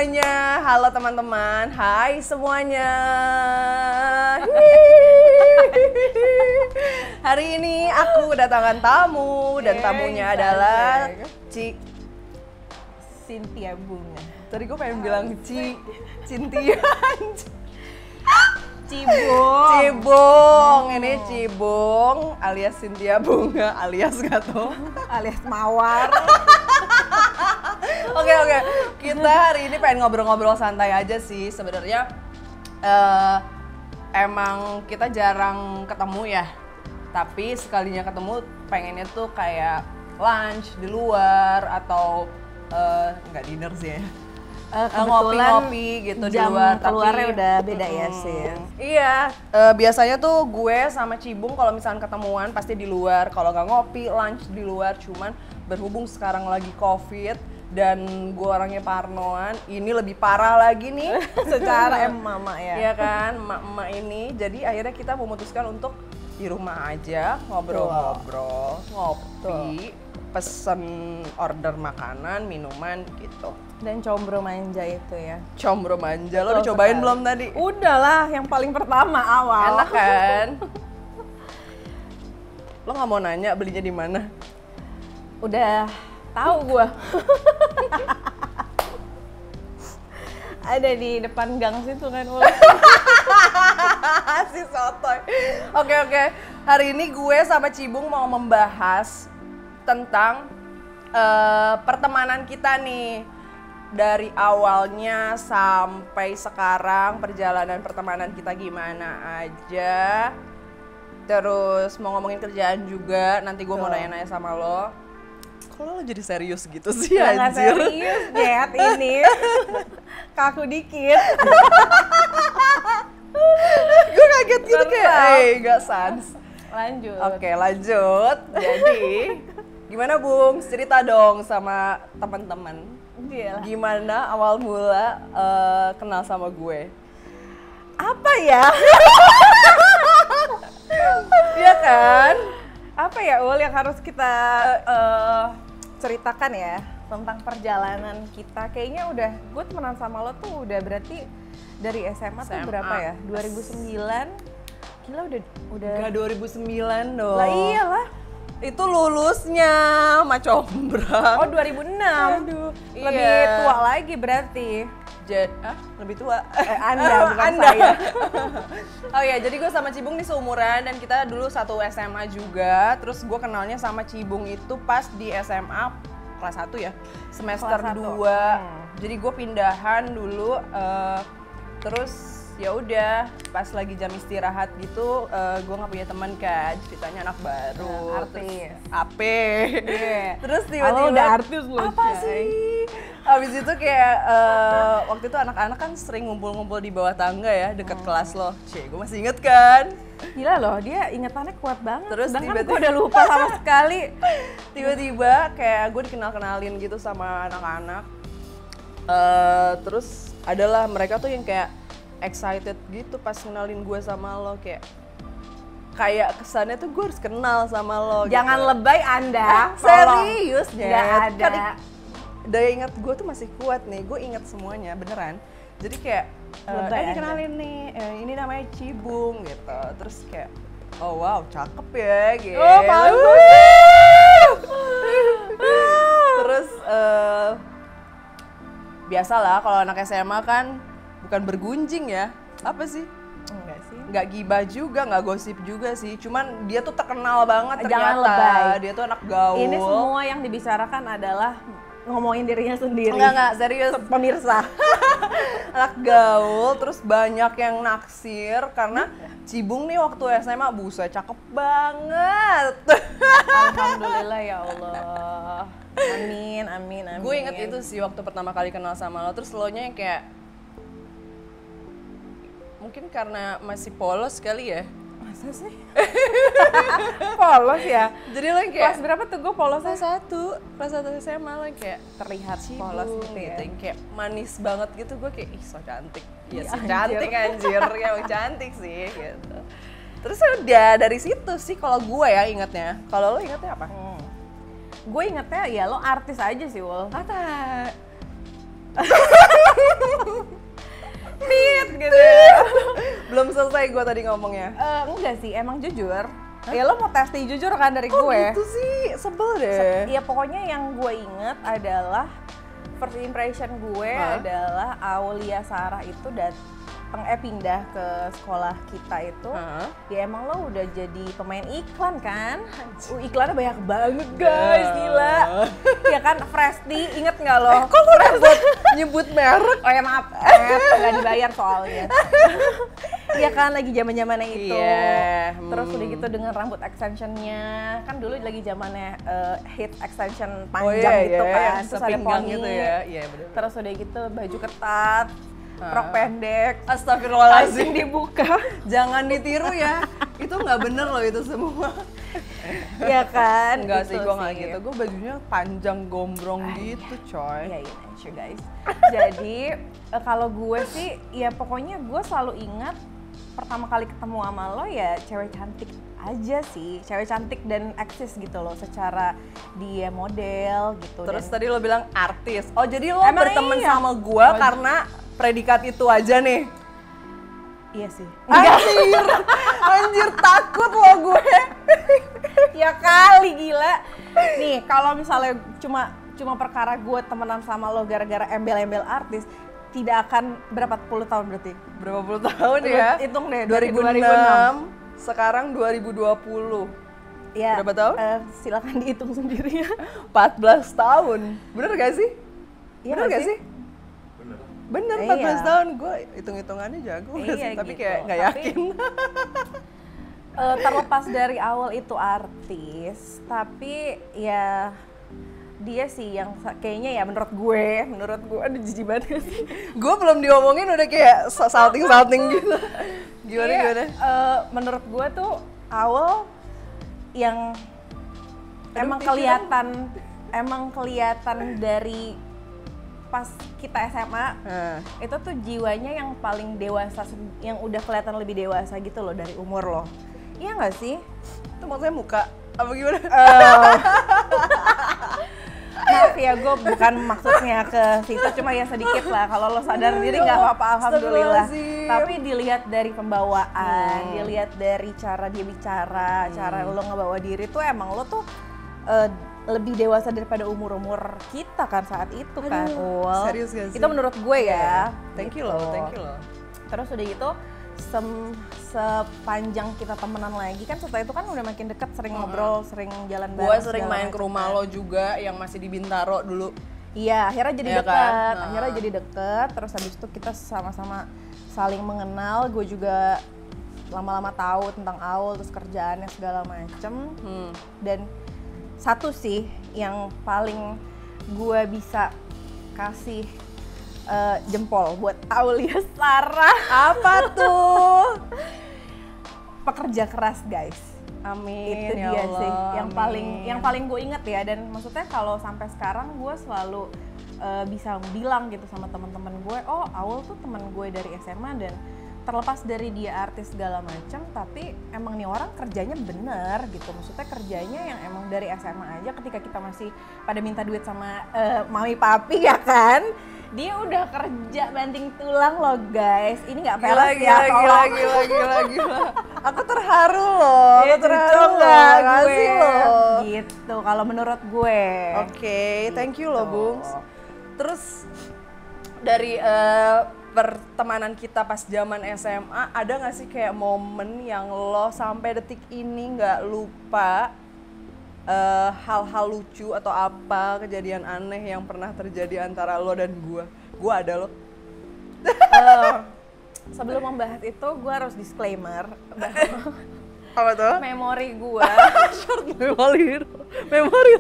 semuanya, halo teman-teman, hai semuanya. Hari ini aku kedatangan tamu dan tamunya adalah Cynthia Bunga. Tadi gue pengen bilang Cynthia. Cibung, ini Cibung alias Cynthia Bunga alias nggak tuh? Alias Mawar. Oke, kita hari ini pengen ngobrol-ngobrol santai aja sih sebenarnya. Emang kita jarang ketemu ya, tapi sekalinya ketemu pengennya tuh kayak lunch di luar atau nggak dinner sih ya. Ngopi-ngopi gitu di luar, keluarnya udah beda ya sih. Iya, biasanya tuh gue sama Cibung kalau misalnya ketemuan pasti di luar. Kalau nggak ngopi, lunch di luar. Cuman berhubung sekarang lagi COVID dan gue orangnya parnoan, ini lebih parah lagi nih secara mama ya. Iya kan, emak-emak ini. Jadi akhirnya kita memutuskan untuk di rumah aja ngobrol-ngobrol, ngopi, pesen order makanan, minuman gitu. Dan combro manja itu ya. Combro manja, lo udah cobain belum tadi? Udahlah, yang paling pertama awal. Enak kan? Lo nggak mau nanya belinya di mana? Udah tahu gua. Ada di depan gang situ kan. Si sotoy. Oke. Hari ini gue sama Cibung mau membahas tentang pertemanan kita nih. Dari awalnya sampai sekarang perjalanan pertemanan kita gimana aja. Terus mau ngomongin kerjaan juga, nanti gue mau nanya-nanya sama lo. Kok lo jadi serius gitu sih anjir? Nggak serius, Jet, ini. Kaku dikit. Gue kaget gitu kayak, gak sans. Lanjut. Oke, lanjut. Jadi, gimana Bung? Cerita dong sama teman-teman. Gimana awal mula kenal sama gue? Apa ya? Iya kan? Apa ya Ul yang harus kita ceritakan ya tentang perjalanan kita? Kayaknya udah, gue temenan sama lo tuh udah berarti dari SMA tuh berapa ya? 2009? Gila udah. Gak 2009 dong. Lah iyalah. Itu lulusnya sama Combra. Oh 2006. Aduh. Lebih tua lagi berarti. Lebih tua. Anda bukan Anda. saya. Oh iya, jadi gue sama Cibung nih seumuran dan kita dulu satu SMA juga. Terus gue kenalnya sama Cibung itu pas di SMA kelas 1 ya, semester 2. Jadi gue pindahan dulu, terus ya udah pas lagi jam istirahat gitu, gue nggak punya teman kan, ceritanya anak baru, artis, AP. Yeah. Terus tiba-tiba udah artis loh. Apa sih? Habis itu kayak waktu itu anak-anak kan sering ngumpul-ngumpul di bawah tangga ya, deket kelas lo. Gue masih inget kan? Gila loh, dia ingatannya kuat banget. Terus sedangkan gue udah lupa sama sekali. Tiba-tiba kayak gue dikenal-kenalin gitu sama anak-anak. Terus adalah mereka tuh yang kayak excited gitu pas kenalin gue sama lo, kayak kesannya tuh gue harus kenal sama lo. Jangan gitu. Lebay Anda. Serius ya? Nggak ada. Kan, daya ingat gue tuh masih kuat nih, gue ingat semuanya beneran. Jadi kayak kenalin nih, ini namanya Cibung gitu. Terus kayak, oh wow cakep ya gitu. Oh bagus. Terus biasalah kalau anak SMA kan bukan bergunjing ya, apa sih? Enggak sih. Nggak gibah juga, nggak gosip juga sih. Cuman dia tuh terkenal banget ternyata. Jangan lebay. Dia tuh anak gaul. Ini semua yang dibicarakan adalah ngomongin dirinya sendiri. Enggak, serius. Pemirsa. Anak gaul, terus banyak yang naksir karena Cibung nih waktu SMA buset cakep banget. Alhamdulillah ya Allah. Amin. Gue inget itu sih waktu pertama kali kenal sama lo, terus lo nya yang kayak mungkin karena masih polos kali ya. Masa sih? Polos ya? Jadi lo yang kayak kelas berapa tuh gue polosnya? kelas 1 SMA lo yang kayak Terlihat polos gitu ya? Yang kayak manis banget gitu, gue kayak ih so cantik. Iya so Anjir. cantik anjir, ya cantik sih gitu. Terus udah dari situ sih kalau gue ya ingetnya. Kalau lo ingetnya apa? Gue ingetnya ya lo artis aja sih Wol. Kata Tit gitu ya. Belum selesai gue tadi ngomongnya. Enggak sih, emang jujur. Ya lo mau testing jujur kan dari Kok gue. gitu sih? Sebel deh. Ya pokoknya yang gue inget adalah first impression gue adalah Aulia Sarah itu pindah ke sekolah kita itu. Ya emang lo udah jadi pemain iklan kan? Iklannya banyak banget guys, gila. Ya kan Fresti, inget nggak lo? Kok lo nyebut merek? Oh ya maaf, nggak dibayar soalnya. Iya kan lagi zaman-zamannya itu. Terus udah gitu dengan rambut extensionnya, kan dulu lagi zamannya hit extension panjang gitu kan. Terus ada poni. Gitu ya. Iya bener. Terus udah gitu baju ketat, rok pendek. Astagfirullahaladzim. Dibuka. Jangan ditiru ya. Itu nggak bener loh itu semua. Iya kan? Enggak sih, Gitu gue nggak gitu. Gue bajunya panjang gombrong gitu coy. Iya, sure guys. Jadi kalau gue sih, ya pokoknya gue selalu ingat pertama kali ketemu sama lo ya cewek cantik aja sih, cewek cantik dan eksis gitu loh, secara dia model gitu. Terus tadi lo bilang artis, oh jadi lo Emang berteman iya? sama gue karena predikat itu aja nih? Iya sih. Anjir takut lo gue. Ya kali, gila. Nih kalau misalnya cuma perkara gue temenan sama lo gara-gara embel-embel artis, tidak akan berapa puluh tahun berarti? Berapa puluh tahun ya? Hitung deh, 2006, sekarang 2020. Ya, berapa tahun? Silakan dihitung sendiri ya. 14 tahun. Bener gak sih? Iya Bener gak sih? Bener, 14 Iya. tahun. Gue hitung-hitungannya jago gak sih? Tapi gitu. kayak gak yakin. Terlepas dari awal itu artis, tapi ya dia sih yang kayaknya ya menurut gue aduh jijik banget sih. Gue belum diomongin udah kayak salting gitu. Gimana? Menurut gue tuh awal yang emang kelihatan dari pas kita SMA itu tuh jiwanya yang paling dewasa, yang udah kelihatan lebih dewasa gitu loh dari umur lo. Iya nggak sih? Itu maksudnya muka apa gimana? Maaf ya, gue bukan maksudnya ke situ, cuma ya sedikit lah. Kalau lo sadar diri nggak apa-apa, alhamdulillah. Tapi dilihat dari pembawaan, dilihat dari cara dia bicara, cara lo ngebawa diri tuh emang lo tuh lebih dewasa daripada umur-umur kita kan saat itu kan. Serius gak sih? Itu menurut gue ya. Thank you loh. Terus udah gitu sepanjang kita temenan lagi kan, setelah itu kan udah makin deket, sering ngobrol, sering jalan bareng. Gue sering main ke rumah lo juga yang masih di Bintaro dulu. Iya, akhirnya jadi deket. Kan? Akhirnya jadi deket, terus habis itu kita sama-sama saling mengenal. Gue juga lama-lama tahu tentang Aul, terus kerjaannya segala macem. Dan satu sih yang paling gue bisa kasih jempol buat Aulia Sarah. Apa tuh? Pekerja keras guys. Amin. Itu ya dia Allah, sih yang amin. paling gue inget ya. Dan maksudnya kalau sampai sekarang gue selalu bisa bilang gitu sama teman-teman gue, oh Aul tuh teman gue dari SMA, dan terlepas dari dia artis segala macam, tapi emang nih orang kerjanya bener gitu. Maksudnya kerjanya yang emang dari SMA aja, ketika kita masih pada minta duit sama mami papi ya kan, dia udah kerja banting tulang loh guys. Ini nggak peres ya, tolong. Gila. Aku terharu loh. Aku terharu nggak gue loh. gitu kalau menurut gue. Oke, thank you loh Bungs. Terus dari pertemanan kita pas zaman SMA, ada nggak sih kayak momen yang lo sampai detik ini nggak lupa, hal-hal lucu atau apa kejadian aneh yang pernah terjadi antara lo dan gua ada lo. Sebelum membahas itu, gue harus disclaimer Apa tuh? memori gue Short memory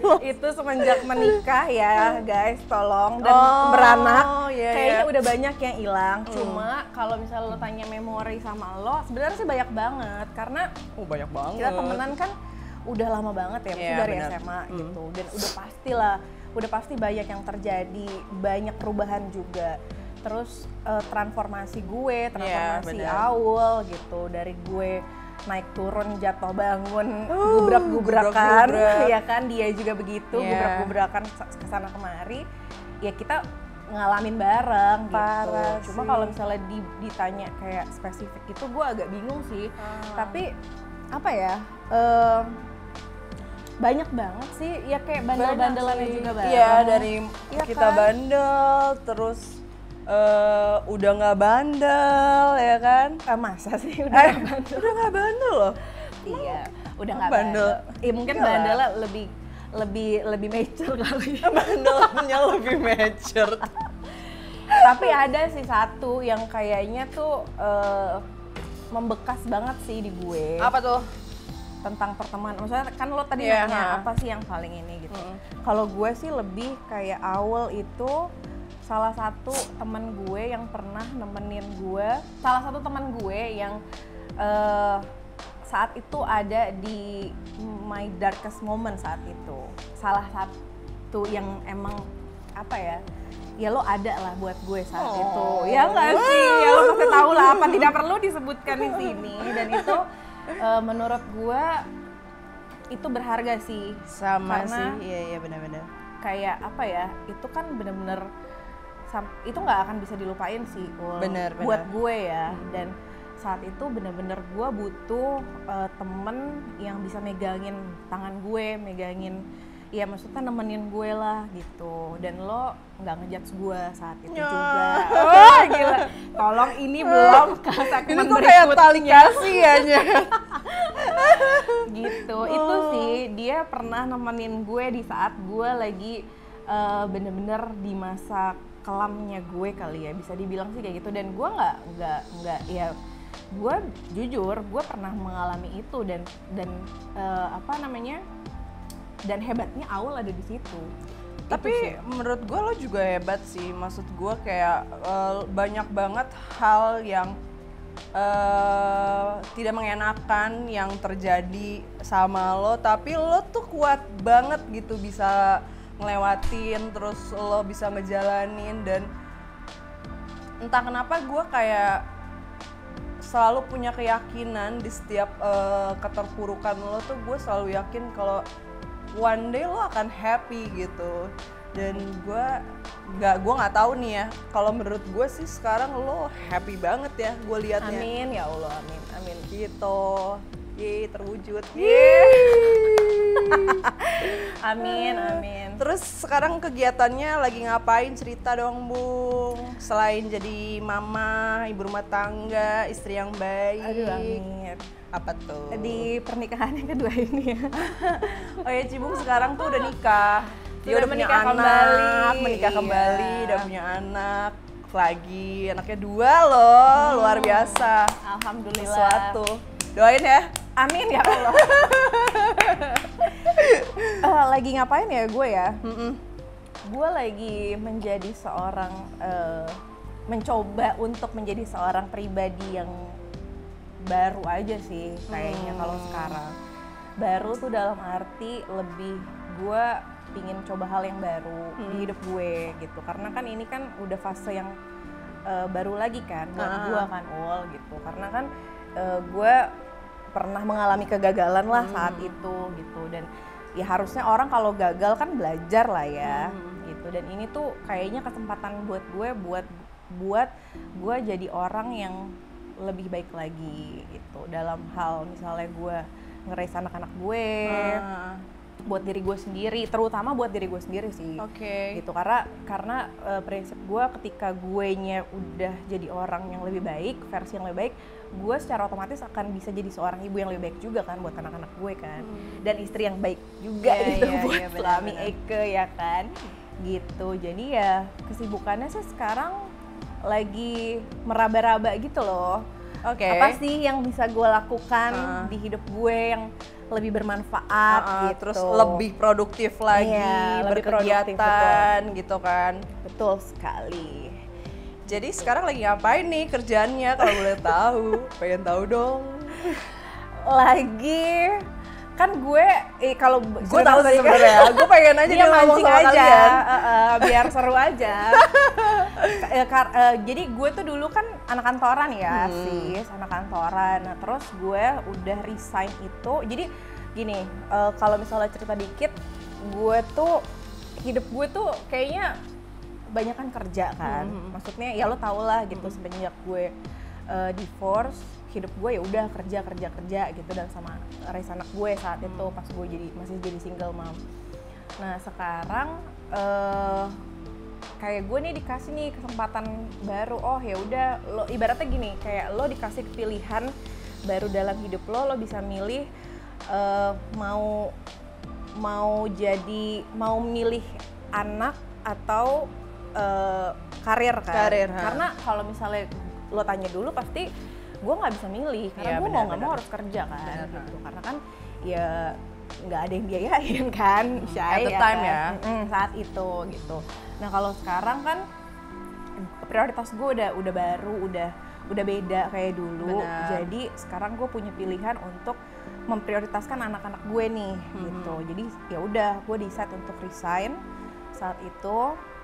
lo. itu semenjak menikah ya guys, tolong, dan Oh, beranak iya, kayaknya iya. udah banyak yang hilang. Cuma kalau misalnya lo tanya memori sama lo, sebenarnya sih banyak banget, karena Oh banyak banget. kita temenan kan udah lama banget ya, maksudnya Iya, dari benar. SMA gitu, dan udah pasti banyak yang terjadi, banyak perubahan juga. Terus transformasi benar. Aul gitu, dari gue naik turun jatuh bangun, gubrak-gubrakan, gubrak-gubrak. ya kan, dia juga begitu, Iya. gubrak-gubrakan kesana kemari. Ya kita ngalamin bareng gitu. Parah Cuma sih. kalau misalnya ditanya kayak spesifik itu gue agak bingung sih. Tapi apa ya? Banyak banget sih, ya kayak bandel-bandelannya juga bareng. Iya, dari Iya kita kan? bandel, terus udah nggak bandel, ya kan? Masa sih udah nggak bandel? Udah nggak bandel loh. Iya, udah nggak bandel. bandel. Iya mungkin Iyalah. bandelnya lebih mature kali. Bandelnya lebih mature. Tapi ada sih satu yang kayaknya tuh membekas banget sih di gue. Apa tuh? Tentang pertemanan. Maksudnya kan lo tadi Iya, nanya ha. apa sih yang paling ini gitu. Kalau gue sih lebih kayak Awal itu salah satu teman gue yang pernah nemenin gue. Salah satu teman gue yang saat itu ada di my darkest moment saat itu. Salah satu yang emang apa ya? Ya lo ada lah buat gue saat itu. Ya nggak sih? Ya lo pasti tahu lah apa tidak perlu disebutkan di sini. Dan itu menurut gue itu berharga sih. Sama Karena sih, iya benar-benar. kayak apa ya? Itu kan bener-bener itu nggak akan bisa dilupain sih. Bener. Buat gue ya. Dan saat itu bener-bener gue butuh temen yang bisa megangin tangan gue, megangin, ya maksudnya nemenin gue lah gitu. Dan lo nggak ngejudge gue saat itu Ya. juga. Oh gila, tolong ini belum ke segmen Ini kok kayak tali berikutnya kasih aja. gitu. Itu sih dia pernah nemenin gue di saat gue lagi bener-bener di masa kelamnya gue kali ya, bisa dibilang sih kayak gitu. Dan gue nggak ya, gue jujur gue pernah mengalami itu dan apa namanya, dan hebatnya Awal ada di situ. Tapi Itu sih. menurut gue lo juga hebat sih. Maksud gue kayak banyak banget hal yang tidak mengenakan yang terjadi sama lo, tapi lo tuh kuat banget gitu bisa ngelewatin, terus lo bisa ngejalanin. Dan entah kenapa gue kayak selalu punya keyakinan di setiap keterpurukan lo tuh, gue selalu yakin kalau one day lo akan happy gitu. Dan gue nggak tahu nih ya, kalau menurut gue sih sekarang lo happy banget ya, gue liatnya. Amin ya Allah, amin. Gitu. Yeay, terwujud. Amin. Terus sekarang kegiatannya lagi ngapain, cerita dong Bung. Selain jadi mama, ibu rumah tangga, istri yang baik. Aduh, amin. Apa tuh? Di pernikahan yang kedua ini ya. Oh ya, Cibung sekarang tuh udah nikah. Dia Sudah udah punya menikah anak, kembali. menikah Iya. kembali, udah punya anak lagi. Anaknya 2 loh, luar biasa. Alhamdulillah. Sesuatu. Doain ya. Amin ya Allah. Lagi ngapain ya gue ya? Gue lagi menjadi seorang, mencoba untuk menjadi seorang pribadi yang baru aja sih kayaknya kalau sekarang. Baru tuh dalam arti lebih gue pingin coba hal yang baru di hidup gue gitu. Karena kan ini kan udah fase yang baru lagi kan buat gue kan gitu. Karena kan gue pernah mengalami kegagalan lah saat itu gitu. Dan ya harusnya orang kalau gagal kan belajar lah ya gitu. Dan ini tuh kayaknya kesempatan buat gue gue jadi orang yang lebih baik lagi gitu dalam hal misalnya gue ngeraih anak-anak gue, buat diri gue sendiri, terutama buat diri gue sendiri sih. Oke. Gitu karena prinsip gue ketika guenya udah jadi orang yang lebih baik, versi yang lebih baik, gue secara otomatis akan bisa jadi seorang ibu yang lebih baik juga kan buat anak-anak gue kan, dan istri yang baik juga gitu buat suami Eke ya kan, gitu. Jadi ya kesibukannya sih sekarang lagi meraba-raba gitu loh. Oke. Apa sih yang bisa gue lakukan di hidup gue yang lebih bermanfaat gitu. Terus lebih produktif lagi, Iya, lebih berkegiatan gitu kan. Betul sekali. Jadi sekarang lagi ngapain nih kerjaannya kalau boleh tahu? Pengen tahu dong. Lagi kan gue kalau Gue tahu sih sebenarnya. Gue pengen aja dia dia ngomong mancing sama aja, kalian. biar seru aja. Jadi gue tuh dulu kan anak kantoran ya, sis, anak kantoran. Nah, terus gue udah resign itu. Jadi gini, kalau misalnya cerita dikit, gue tuh hidup gue tuh kayaknya banyak kan kerja kan. Maksudnya ya lo tau lah gitu, semenjak gue divorce, hidup gue ya udah kerja gitu, dan sama raise anak gue saat itu pas gue masih jadi single mom. Nah sekarang kayak gue nih dikasih nih kesempatan baru. Oh ya udah, lo ibaratnya gini, kayak lo dikasih pilihan baru dalam hidup lo bisa milih mau milih anak atau karir kan. Karena kalau misalnya lo tanya dulu pasti gue nggak bisa milih, karena gue mau nggak mau harus kerja kan gitu. Karena kan ya nggak ada yang biayain kan, at the time kan? Saat itu gitu. Nah kalau sekarang kan prioritas gue udah baru, udah beda kayak dulu. Jadi sekarang gue punya pilihan untuk memprioritaskan anak-anak gue nih gitu. Jadi ya udah, gue decide untuk resign saat itu.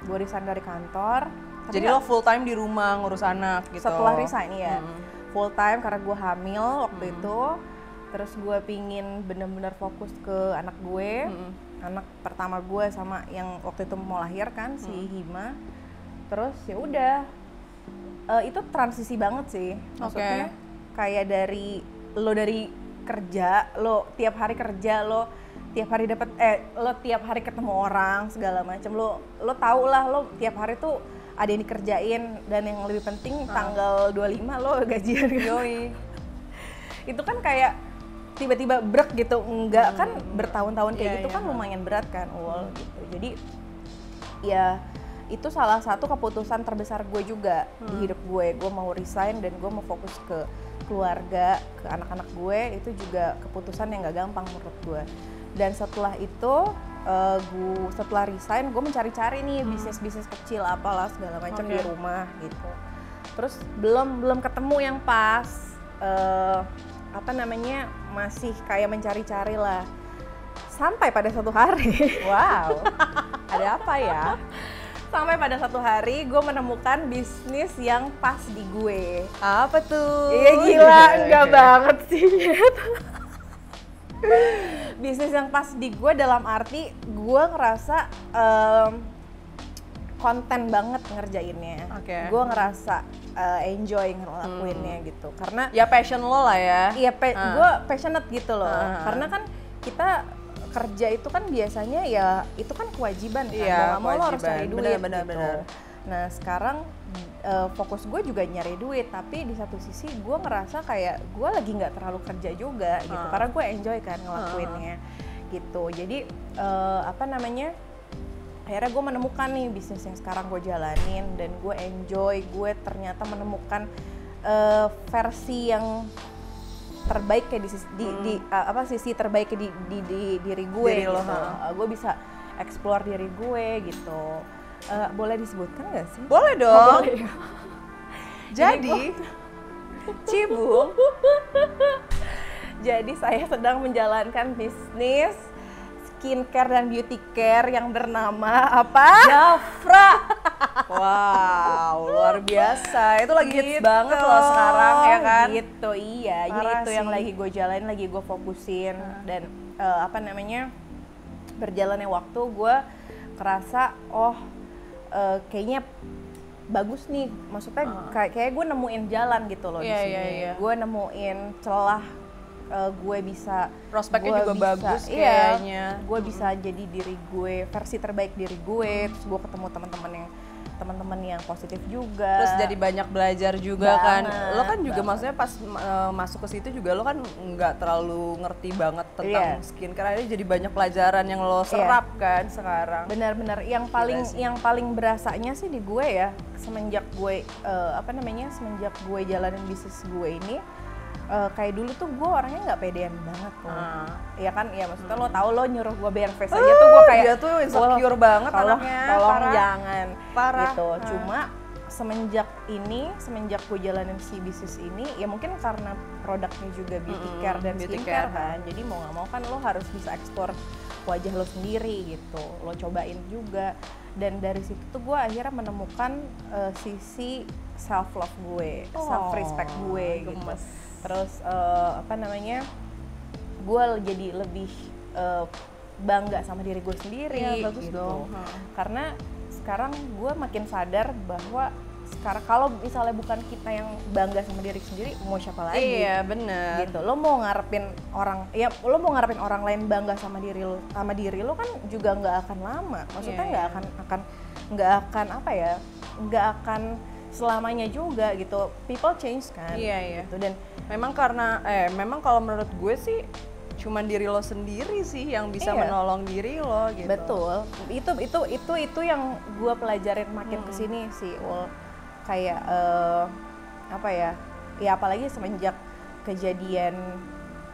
Gue resign dari kantor. Jadi lo full time di rumah ngurus anak gitu? Setelah resign ya, full time karena gue hamil waktu itu. Terus gue pingin bener-bener fokus ke anak gue, anak pertama gue sama yang waktu itu mau lahir kan, si Hima. Terus ya udah, itu transisi banget sih. Maksudnya kayak dari kerja, lo tiap hari kerja, lo tiap hari ketemu orang segala macam, lo tau lah, lo tiap hari tuh ada yang dikerjain, dan yang lebih penting tanggal 25 lo gajian yoi. Itu kan kayak tiba-tiba brek gitu, enggak kan bertahun-tahun kayak gitu kan lumayan berat kan gitu. Jadi ya itu salah satu keputusan terbesar gue juga di hidup gue. Gue mau resign dan gue mau fokus ke keluarga, ke anak-anak gue. Itu juga keputusan yang gak gampang menurut gue. Dan setelah itu setelah resign gue mencari-cari nih bisnis kecil apalah segala macam di rumah gitu. Terus belum ketemu yang pas, masih kayak mencari-cari lah. Sampai pada satu hari, wow, ada apa ya? Sampai pada satu hari gue menemukan bisnis yang pas di gue. Apa tuh? Iya gila, enggak banget sih. Bisnis yang pas di gue dalam arti gue ngerasa konten banget ngerjainnya. Gue ngerasa enjoy ngelakuinnya gitu. Karena ya passion lo lah ya. Iya, gue passionate gitu loh. Karena kan kita kerja itu kan biasanya ya itu kan kewajiban kan. Mau nggak mau lo harus cari duit gitu. Nah sekarang fokus gue juga nyari duit, tapi di satu sisi gue ngerasa kayak gue lagi nggak terlalu kerja juga gitu, karena gue enjoy kan ngelakuinnya gitu. Jadi akhirnya gue menemukan nih bisnis yang sekarang gue jalanin dan gue enjoy. Gue ternyata menemukan versi yang terbaik kayak sisi terbaik di diri gue gitu. Gue bisa explore diri gue gitu. Boleh disebutkan nggak sih? Boleh dong. Boleh. Jadi Cibung. Jadi saya sedang menjalankan bisnis skincare dan beauty care yang bernama apa? Jafra. Wow, luar biasa. Itu lagi hits banget loh sekarang ya kan? Gitu, iya. Jadi itu yang lagi gue jalanin, lagi gue fokusin. Dan berjalannya waktu gue kerasa kayaknya bagus nih, maksudnya kayak gue nemuin jalan gitu loh di sini. Gue nemuin celah, gue bisa prospeknya juga bagus kayaknya. Gue bisa jadi diri gue, versi terbaik diri gue. Terus gue ketemu teman-teman yang positif juga. Terus jadi banyak belajar juga kan. Lo kan juga maksudnya pas masuk ke situ juga lo kan nggak terlalu ngerti banget tentang skincare, aja jadi banyak pelajaran yang lo serap kan sekarang. Benar-benar yang paling berasanya sih di gue ya, semenjak gue semenjak gue jalanin bisnis gue ini. Kayak dulu tuh gue orangnya nggak pedean banget tuh, ya kan, ya maksudnya lo tau, lo nyuruh gue bayar face aja tuh gue kayak dia tuh insecure banget anaknya, tolong parah. Jangan Parah. gitu. Cuma semenjak gue jalanin si bisnis ini, ya mungkin karena produknya juga beauty care dan skincare kan, jadi mau nggak mau kan lo harus bisa eksplor wajah lo sendiri gitu, lo cobain juga. Dan dari situ tuh gue akhirnya menemukan sisi self love gue, self respect gue gitu. Terus gue jadi lebih bangga sama diri gue sendiri bagus gitu. dong. Karena sekarang gue makin sadar bahwa sekarang kalau misalnya bukan kita yang bangga sama diri sendiri, mau siapa lagi? Iya, bener. Gitu. Lo mau ngarepin orang lain bangga sama diri lo kan juga nggak akan lama. Maksudnya nggak akan apa ya? Nggak akan selamanya juga gitu. People change kan. Iya. Gitu. Dan memang kalau menurut gue sih cuman diri lo sendiri sih yang bisa menolong diri lo gitu. Betul. Itu yang gue pelajarin makin kesini sih. Kayak apa ya? Ya apalagi semenjak kejadian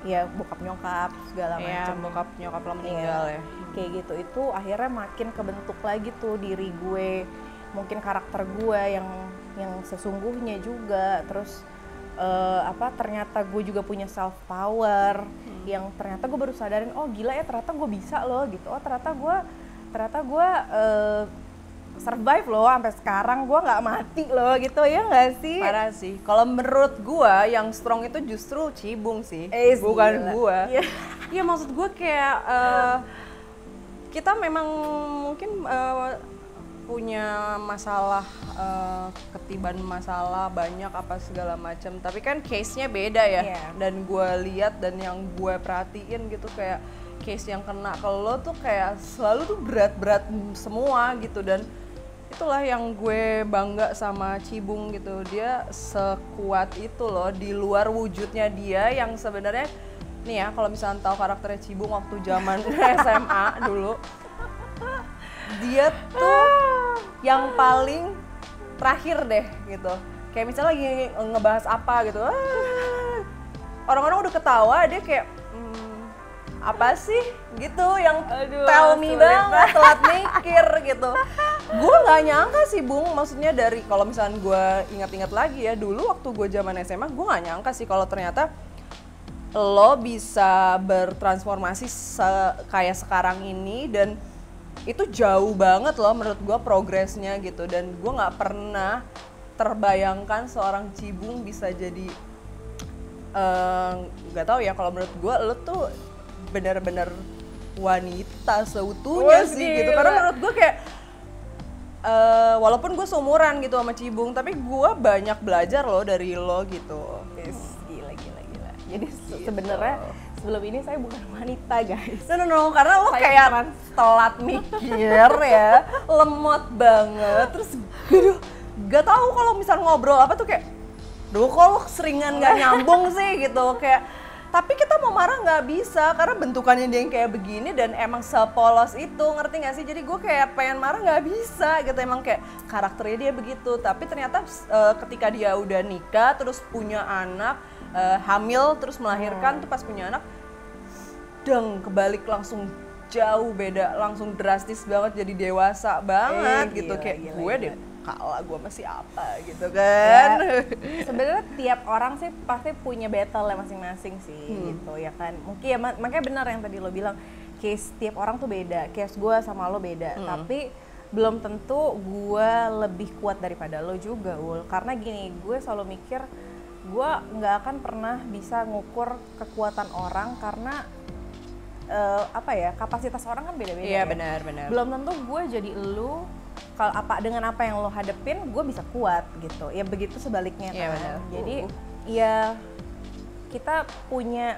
ya bokap nyokap segala macam. Bokap nyokap lo meninggal ya. Kayak gitu. Itu akhirnya makin kebentuk lagi tuh diri gue. Mungkin karakter gue yang sesungguhnya juga. Terus ternyata gue juga punya self power yang ternyata gue baru sadarin, oh gila ya ternyata gue bisa loh gitu. Oh ternyata gue survive loh sampai sekarang, gue nggak mati loh gitu, ya nggak sih? Parah sih. Kalau menurut gue yang strong itu justru Cibung sih, bukan gue. Iya maksud gue kayak kita memang mungkin punya masalah, ketiban masalah banyak apa segala macam. Tapi kan case-nya beda ya. Dan gue lihat dan yang gue perhatiin gitu kayak case yang kena ke lo tuh kayak selalu tuh berat-berat semua gitu. Dan itulah yang gue bangga sama Cibung gitu, dia sekuat itu loh di luar wujudnya dia yang sebenarnya nih ya, kalau misalnya tahu karakternya Cibung waktu zaman SMA dulu, dia tuh yang paling terakhir deh gitu, kayak misalnya lagi ngebahas apa gitu, orang-orang udah ketawa, dia kayak apa sih gitu yang tell me banget, telat mikir gitu. Gue nggak nyangka sih Bung, maksudnya dari kalau misalnya gue ingat-ingat lagi ya dulu waktu gue zaman SMA, gue nggak nyangka sih kalau ternyata lo bisa bertransformasi kayak sekarang ini, dan itu jauh banget loh menurut gue progresnya gitu. Dan gue nggak pernah terbayangkan seorang Cibung bisa jadi nggak tahu ya, kalau menurut gue lo tuh benar-benar wanita seutuhnya sih gitu. Karena menurut gue kayak walaupun gue seumuran gitu sama Cibung, tapi gue banyak belajar loh dari lo gitu. Gila. Jadi sebenarnya sebelum ini saya bukan wanita guys. No, karena lo saya kayak telat mikir ya, lemot banget. Terus gak tahu kalau misal ngobrol apa tuh kayak, duh kok lo seringan gak nyambung sih gitu. Kayak tapi kita mau marah nggak bisa karena bentukannya dia yang kayak begini dan emang sepolos itu, ngerti nggak sih? Jadi gue kayak pengen marah nggak bisa gitu, emang kayak karakternya dia begitu. Tapi ternyata ketika dia udah nikah terus punya anak, hamil terus melahirkan tuh pas punya anak, kebalik langsung jauh beda, langsung drastis banget, jadi dewasa banget gitu. Kayak gue deh kalah, gue masih apa gitu kan. Sebenarnya tiap orang sih pasti punya battle masing-masing sih gitu ya kan. Mungkin ya makanya benar yang tadi lo bilang, case tiap orang tuh beda, case gue sama lo beda, tapi belum tentu gue lebih kuat daripada lo juga, Ul. Karena gini, gue selalu mikir gue nggak akan pernah bisa ngukur kekuatan orang karena kapasitas orang kan beda-beda. Iya, ya? benar. Belum tentu gue jadi lo, kalau dengan apa yang lo hadepin gue bisa kuat gitu. Ya begitu sebaliknya kan. Benar. Jadi ya kita punya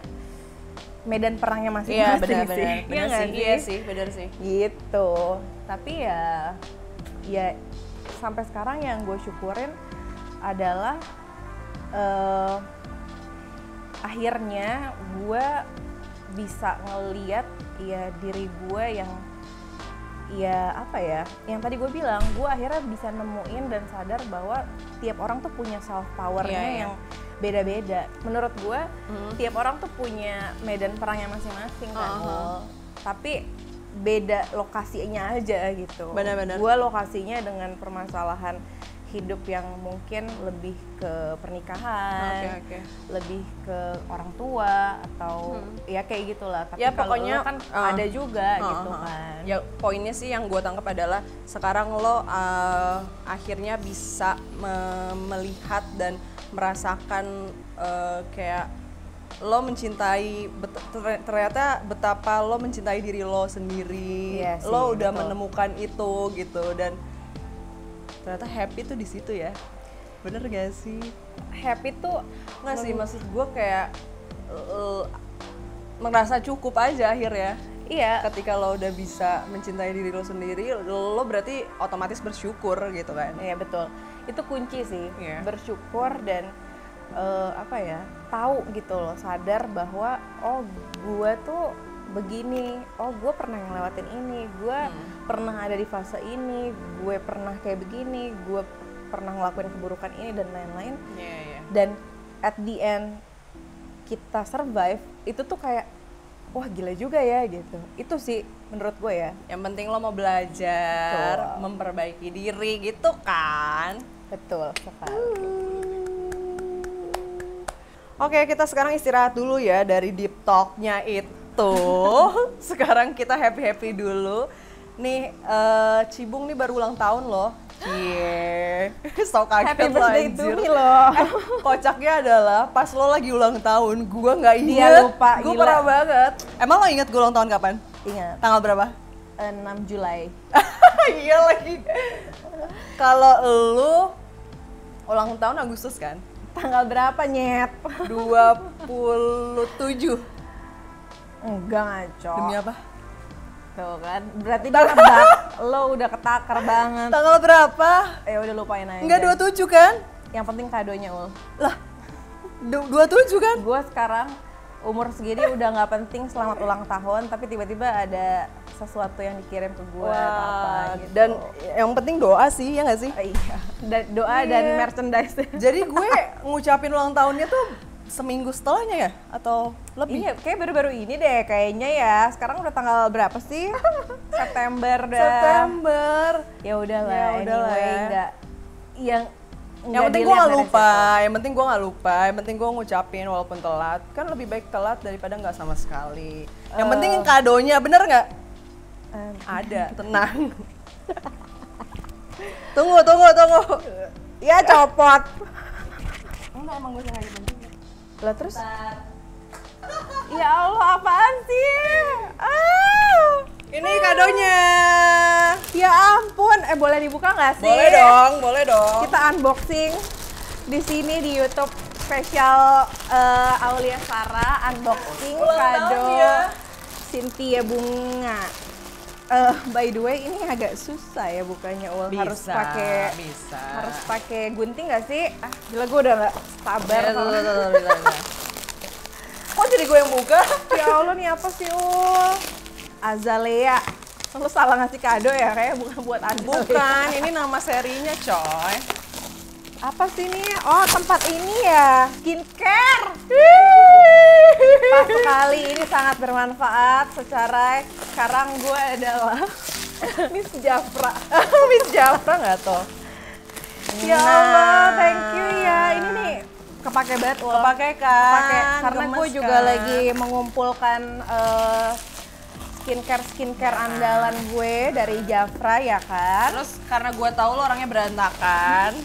medan perangnya masing-masing sih. Iya sih, benar sih. Gitu. Tapi ya sampai sekarang yang gue syukurin adalah akhirnya gue bisa ngeliat ya diri gue yang yang tadi gue bilang, gue akhirnya bisa nemuin dan sadar bahwa tiap orang tuh punya self powernya yang beda-beda. Menurut gue tiap orang tuh punya medan perangnya masing-masing kan, tapi beda lokasinya aja gitu. Benar-benar. Gue lokasinya dengan permasalahan hidup yang mungkin lebih ke pernikahan, lebih ke orang tua atau ya kayak gitulah. Tapi ya kalau pokoknya lo kan ada juga gitu kan. Ya poinnya sih yang gue tangkap adalah sekarang lo akhirnya bisa melihat dan merasakan kayak lo mencintai, ternyata betapa lo mencintai diri lo sendiri. Lo udah menemukan itu gitu. Dan ternyata happy tuh di situ ya. Bener gak sih? Happy tuh Nggak sih, maksud gue kayak merasa cukup aja akhirnya. iya, Ketika lo udah bisa mencintai diri lo sendiri, lo berarti otomatis bersyukur gitu kan. iya betul. Itu kunci sih, Iya. bersyukur dan apa ya, tahu gitu loh, sadar bahwa oh gue tuh begini, oh gue pernah ngelewatin ini, gue pernah ada di fase ini, gue pernah kayak begini, gue pernah ngelakuin keburukan ini dan lain-lain. Iya, iya. Dan at the end kita survive, itu tuh kayak wah gila juga ya gitu. Itu sih menurut gue ya. Yang penting lo mau belajar, Betul. memperbaiki diri gitu kan. Betul sekali. Oke, kita sekarang istirahat dulu ya dari deep talk-nya itu. Sekarang kita happy-happy dulu. Nih, Cibung nih baru ulang tahun loh. Cie, so kaget Happy lo, birthday to anjir. me loh. Kocaknya adalah pas lo lagi ulang tahun, gua nggak Dia inget. lupa, Gua gila. parah banget. Emang lo inget gua ulang tahun kapan? Ingat, Tanggal berapa? 6 Julai. Iya lagi. Kalau lo ulang tahun Agustus kan? Tanggal berapa nyet? 27. Enggak ngaco. Demi apa? Tuh kan, berarti dia nebak. Lo udah ketakar banget. Tanggal berapa? Ya udah lupain aja. Enggak 27 kan? Yang penting kadonya Ul. Lah, 27 kan? Gue sekarang umur segini udah nggak penting selamat ulang tahun, tapi tiba-tiba ada sesuatu yang dikirim ke gue atau apa gitu. Dan yang penting doa sih, ya nggak sih? Iya, doa dan Iya. merchandise. Jadi gue ngucapin ulang tahunnya tuh seminggu setelahnya ya? Atau lebih? Iya, kayak baru-baru ini deh kayaknya ya. Sekarang udah tanggal berapa sih? September dah. September. Ya udahlah, Ya udahlah anyway, ya. nggak yang Yang penting gue nggak lupa, yang penting gue nggak lupa, yang penting gue ngucapin walaupun telat. Kan lebih baik telat daripada nggak sama sekali. Yang penting kadonya, bener nggak? Ada, tenang. Tunggu. Ya copot. Enggak, emang gue sengaja bentuk. Lah terus? Ya Allah, apaan sih? Ah. Ini kadonya. Ya ampun, boleh dibuka nggak sih? Boleh dong. Kita unboxing di sini di YouTube spesial Aulia Sarah unboxing Ulang kado tahun ya. Cynthia Bunga. By the way, ini agak susah ya bukanya Ul. Harus pakai gunting nggak sih? Ah, gila gue udah nggak sabar. Kok jadi gue yang buka? Ya Allah, nih apa sih Ul? Azalea. Lu salah ngasih kado ya, kayaknya bukan buat Azalea. Bukan, ini nama serinya coy. Apa sih ini? Oh, tempat ini ya, skincare. Pas sekali, ini sangat bermanfaat secara sekarang gue adalah Miss Jafra. Miss Jafra nggak toh? Ya Allah, thank you ya. Ini nih kepake banget Ul. Kepake kan? Kepake, karena Gemes gue juga kan? lagi mengumpulkan skincare andalan gue dari Jafra ya kan. Terus karena gue tahu lo orangnya berantakan,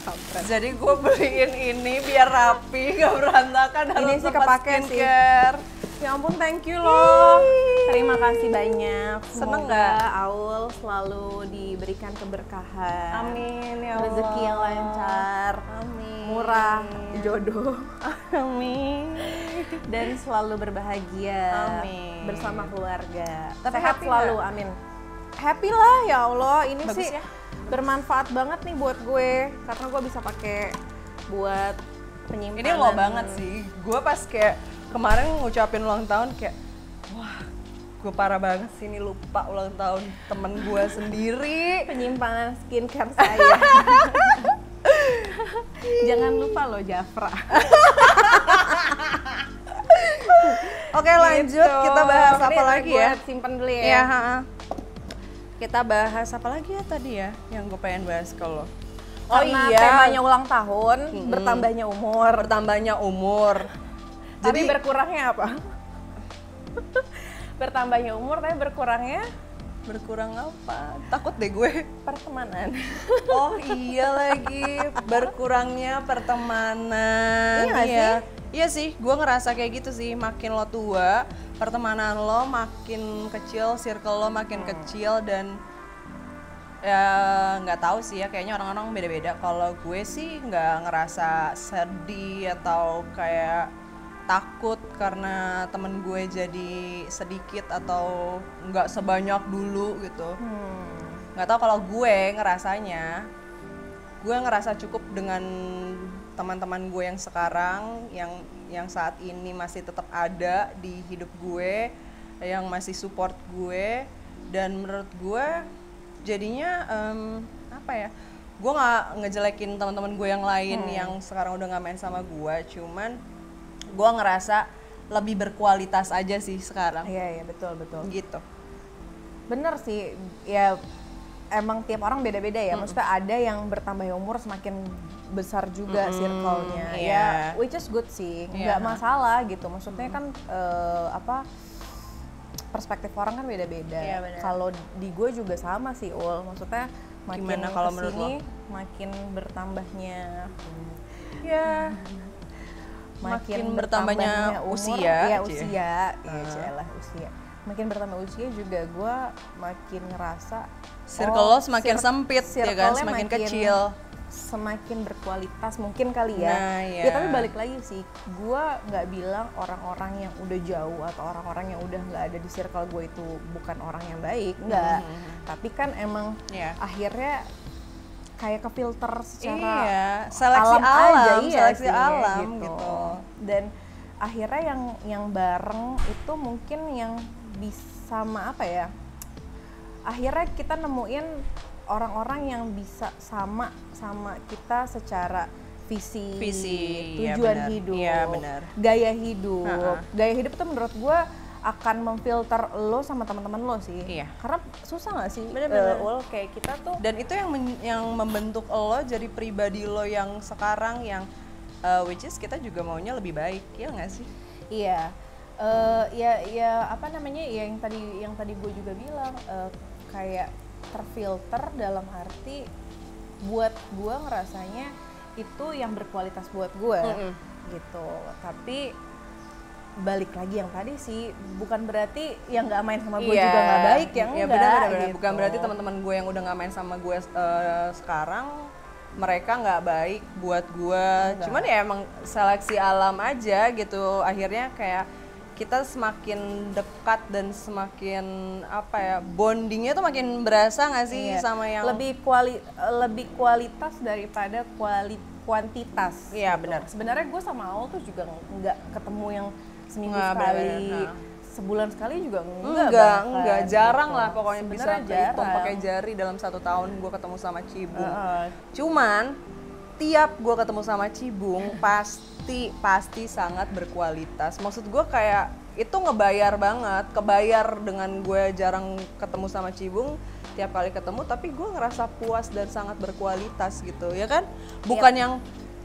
jadi gue beliin ini biar rapi, gak berantakan. Ini harus sih tempat kepake sih. skincare. Ya ampun, thank you loh. Terima kasih banyak. Seneng Semoga nggak? Aul selalu diberikan keberkahan. Amin ya Allah. Rezeki yang lancar, Amin. murah, jodoh, Amin. dan selalu berbahagia Amin. bersama keluarga. Tapi Sehat happy selalu, nggak? amin. Happy lah ya Allah. Ini Bagus sih ya. bermanfaat banget nih buat gue karena gue bisa pakai buat penyimpanan. Ini lo banget sih. Gue pas kayak kemarin ngucapin ulang tahun kayak, wah, gue parah banget sih ini lupa ulang tahun temen gue sendiri. Penyimpanan skincare saya. Jangan lupa loh Jafra. Oke lanjut, Gitu. kita bahas Ini apa lagi ya? buat simpen dulu ya. Iya, kita bahas apa lagi ya tadi ya yang gue pengen bahas kalau Karena temanya ulang tahun, bertambahnya umur. bertambahnya umur. Tapi Jadi berkurangnya apa? Bertambahnya umur tapi berkurangnya berkurang apa? Takut deh gue. pertemanan. Oh iya lagi, berkurangnya pertemanan. Iya nggak Iya. Iya sih, gue ngerasa kayak gitu sih. Makin lo tua, pertemanan lo makin kecil, circle lo makin kecil dan Ya nggak tahu sih ya, kayaknya orang-orang beda-beda. Kalau gue sih nggak ngerasa sedih atau kayak takut karena temen gue jadi sedikit atau nggak sebanyak dulu gitu. Nggak tahu kalau gue ngerasanya, gue ngerasa cukup dengan teman-teman gue yang sekarang, yang saat ini masih tetap ada di hidup gue, yang masih support gue. Dan menurut gue jadinya apa ya, gue nggak ngejelekin teman-teman gue yang lain yang sekarang udah nggak main sama gue, cuman gue ngerasa lebih berkualitas aja sih sekarang. Iya betul Gitu. bener sih ya, emang tiap orang beda-beda ya. Maksudnya ada yang bertambah umur semakin besar juga circle-nya ya, which is good sih, nggak masalah gitu. Maksudnya kan perspektif orang kan beda-beda. Kalau di gue juga sama sih Ul, maksudnya makin kesini makin bertambahnya Ya, makin bertambahnya umur, usia. usia. Makin bertambah usia juga gue makin ngerasa Circle lo semakin sempit ya kan, semakin kecil. Semakin berkualitas mungkin kali ya. Nah, ya tapi balik lagi sih, gue nggak bilang orang-orang yang udah jauh atau orang-orang yang udah nggak ada di circle gue itu bukan orang yang baik, enggak. Tapi kan emang akhirnya kayak kefilter secara seleksi alam seleksi alam gitu. Dan akhirnya yang bareng itu mungkin yang bisa apa ya, akhirnya kita nemuin orang-orang yang bisa sama kita secara visi tujuan hidup, gaya hidup. Gaya hidup itu menurut gue akan memfilter lo sama teman-teman lo sih. Karena susah nggak sih? Bener-bener. Kayak kita tuh. Dan itu yang membentuk lo jadi pribadi lo yang sekarang, yang which is kita juga maunya lebih baik, ya nggak sih? Iya. Ya apa namanya? Ya yang tadi gue juga bilang kayak terfilter dalam arti buat gue ngerasanya itu yang berkualitas buat gue gitu. Tapi balik lagi yang tadi sih, bukan berarti yang nggak main sama gue juga nggak baik, yang enggak benar. gitu. Bukan berarti teman-teman gue yang udah nggak main sama gue sekarang mereka nggak baik buat gue. Cuman ya emang seleksi alam aja gitu, akhirnya kayak kita semakin dekat dan semakin apa ya, bondingnya tuh makin berasa nggak sih sama yang lebih kualitas daripada kuantitas. Iya gitu. benar. Sebenarnya gue sama Aul tuh juga nggak ketemu yang seminggu sekali, sebulan sekali juga enggak jarang gitu. lah pokoknya. Sebenarnya bisa dihitung pakai jari dalam 1 tahun gue ketemu sama Cibung. Cuman tiap gue ketemu sama Cibung pasti sangat berkualitas. Maksud gue kayak itu ngebayar banget, kebayar dengan gue jarang ketemu sama Cibung, tiap kali ketemu tapi gue ngerasa puas dan sangat berkualitas gitu, ya kan? Bukan yang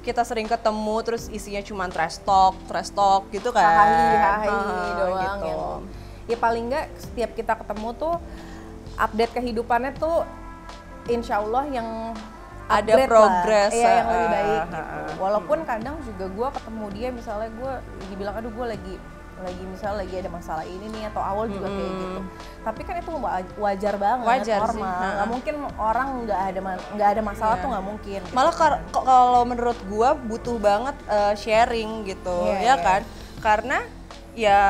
kita sering ketemu terus isinya cuma trash talk gitu kan. Hahaha doang gitu. Ya paling nggak setiap kita ketemu tuh update kehidupannya tuh insya Allah yang ada progres yang lebih baik gitu. Walaupun kadang juga gue ketemu dia, misalnya gue dibilang aduh gue lagi misalnya lagi ada masalah ini nih, atau awal juga kayak gitu. Tapi kan itu wajar banget, normal. Nggak mungkin orang nggak ada masalah tuh nggak mungkin. Gitu. Malah kalau menurut gue butuh banget sharing gitu, kan? Karena ya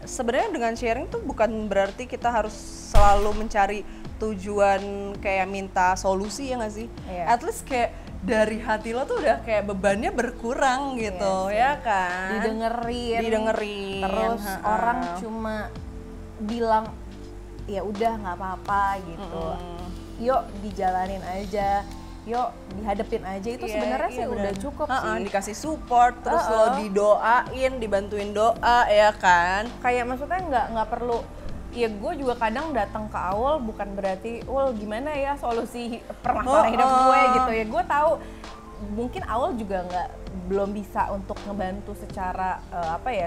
sebenarnya dengan sharing tuh bukan berarti kita harus selalu mencari tujuan kayak minta solusi, ya nggak sih? At least kayak dari hati lo tuh udah kayak bebannya berkurang gitu, ya kan? Didengerin. Terus orang cuma bilang ya udah nggak apa-apa gitu. Yuk dijalanin aja, yuk dihadepin aja, itu sebenarnya sih udah cukup sih. Dikasih support, terus lo didoain, dibantuin doa, ya kan? Kayak maksudnya nggak perlu. Ya gue juga kadang datang ke Aul bukan berarti gimana ya solusi permasalahan hidup gue gitu ya. Gue tahu mungkin Aul juga belum bisa untuk ngebantu secara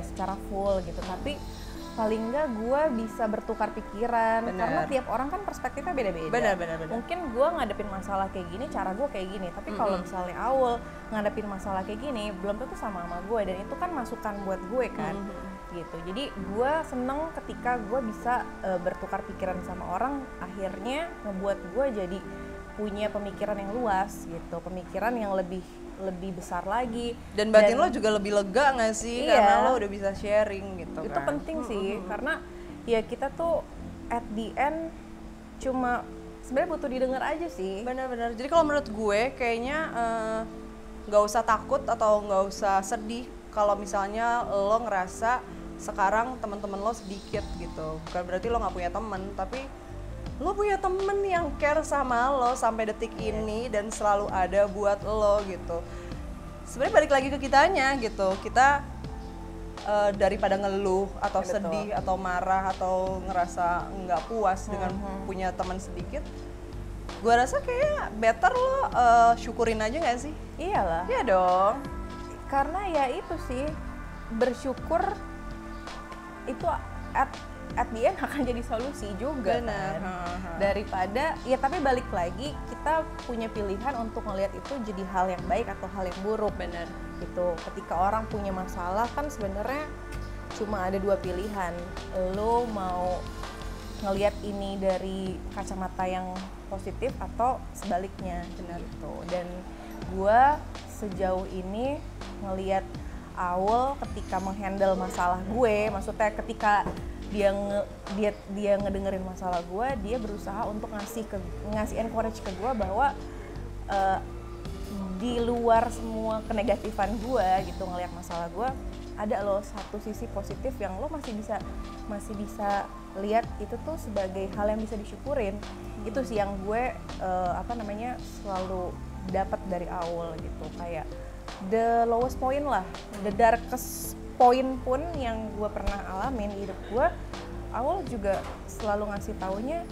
secara full gitu. Tapi paling nggak gue bisa bertukar pikiran. Karena tiap orang kan perspektifnya beda-beda. Benar. Mungkin gue ngadepin masalah kayak gini, cara gue kayak gini. Tapi kalau misalnya Aul ngadepin masalah kayak gini, belum tentu sama gue, dan itu kan masukan buat gue kan. Gitu. Jadi gue seneng ketika gue bisa bertukar pikiran sama orang, akhirnya ngebuat gue jadi punya pemikiran yang luas gitu, pemikiran yang lebih besar lagi. Dan batin lo juga lebih lega nggak sih? Iya, karena lo udah bisa sharing gitu itu kan. penting sih, karena ya kita tuh at the end cuma sebenarnya butuh didengar aja sih. Benar-benar. Jadi kalau menurut gue kayaknya nggak usah takut atau nggak usah sedih kalau misalnya lo ngerasa sekarang teman-teman lo sedikit gitu. Bukan berarti lo nggak punya teman, tapi lo punya temen yang care sama lo sampai detik ini dan selalu ada buat lo gitu. Sebenarnya balik lagi ke kitanya gitu. Kita daripada ngeluh atau sedih atau marah atau ngerasa nggak puas dengan punya teman sedikit, gue rasa kayak better lo syukurin aja nggak sih? Iyalah. Iya dong. Karena ya itu sih, bersyukur itu at the end akan jadi solusi juga. Bener. Kan. Daripada ya, tapi balik lagi kita punya pilihan untuk ngelihat itu jadi hal yang baik atau hal yang buruk. Bener. Gitu. Ketika orang punya masalah kan sebenarnya cuma ada dua pilihan. Lo mau ngelihat ini dari kacamata yang positif atau sebaliknya. Bener. Gitu. Dan gua sejauh ini ngelihat Aul ketika menghandle masalah gue, maksudnya ketika dia ngedengerin masalah gue, dia berusaha untuk ngasih encourage ke gue bahwa di luar semua kenegatifan gue gitu ngelihat masalah gue, ada loh satu sisi positif yang lo masih bisa lihat itu tuh sebagai hal yang bisa disyukurin. Itu sih yang gue selalu dapat dari Aul gitu, kayak the lowest point lah, the darkest point pun yang gue pernah alamin di hidup gue, Aul juga selalu ngasih taunya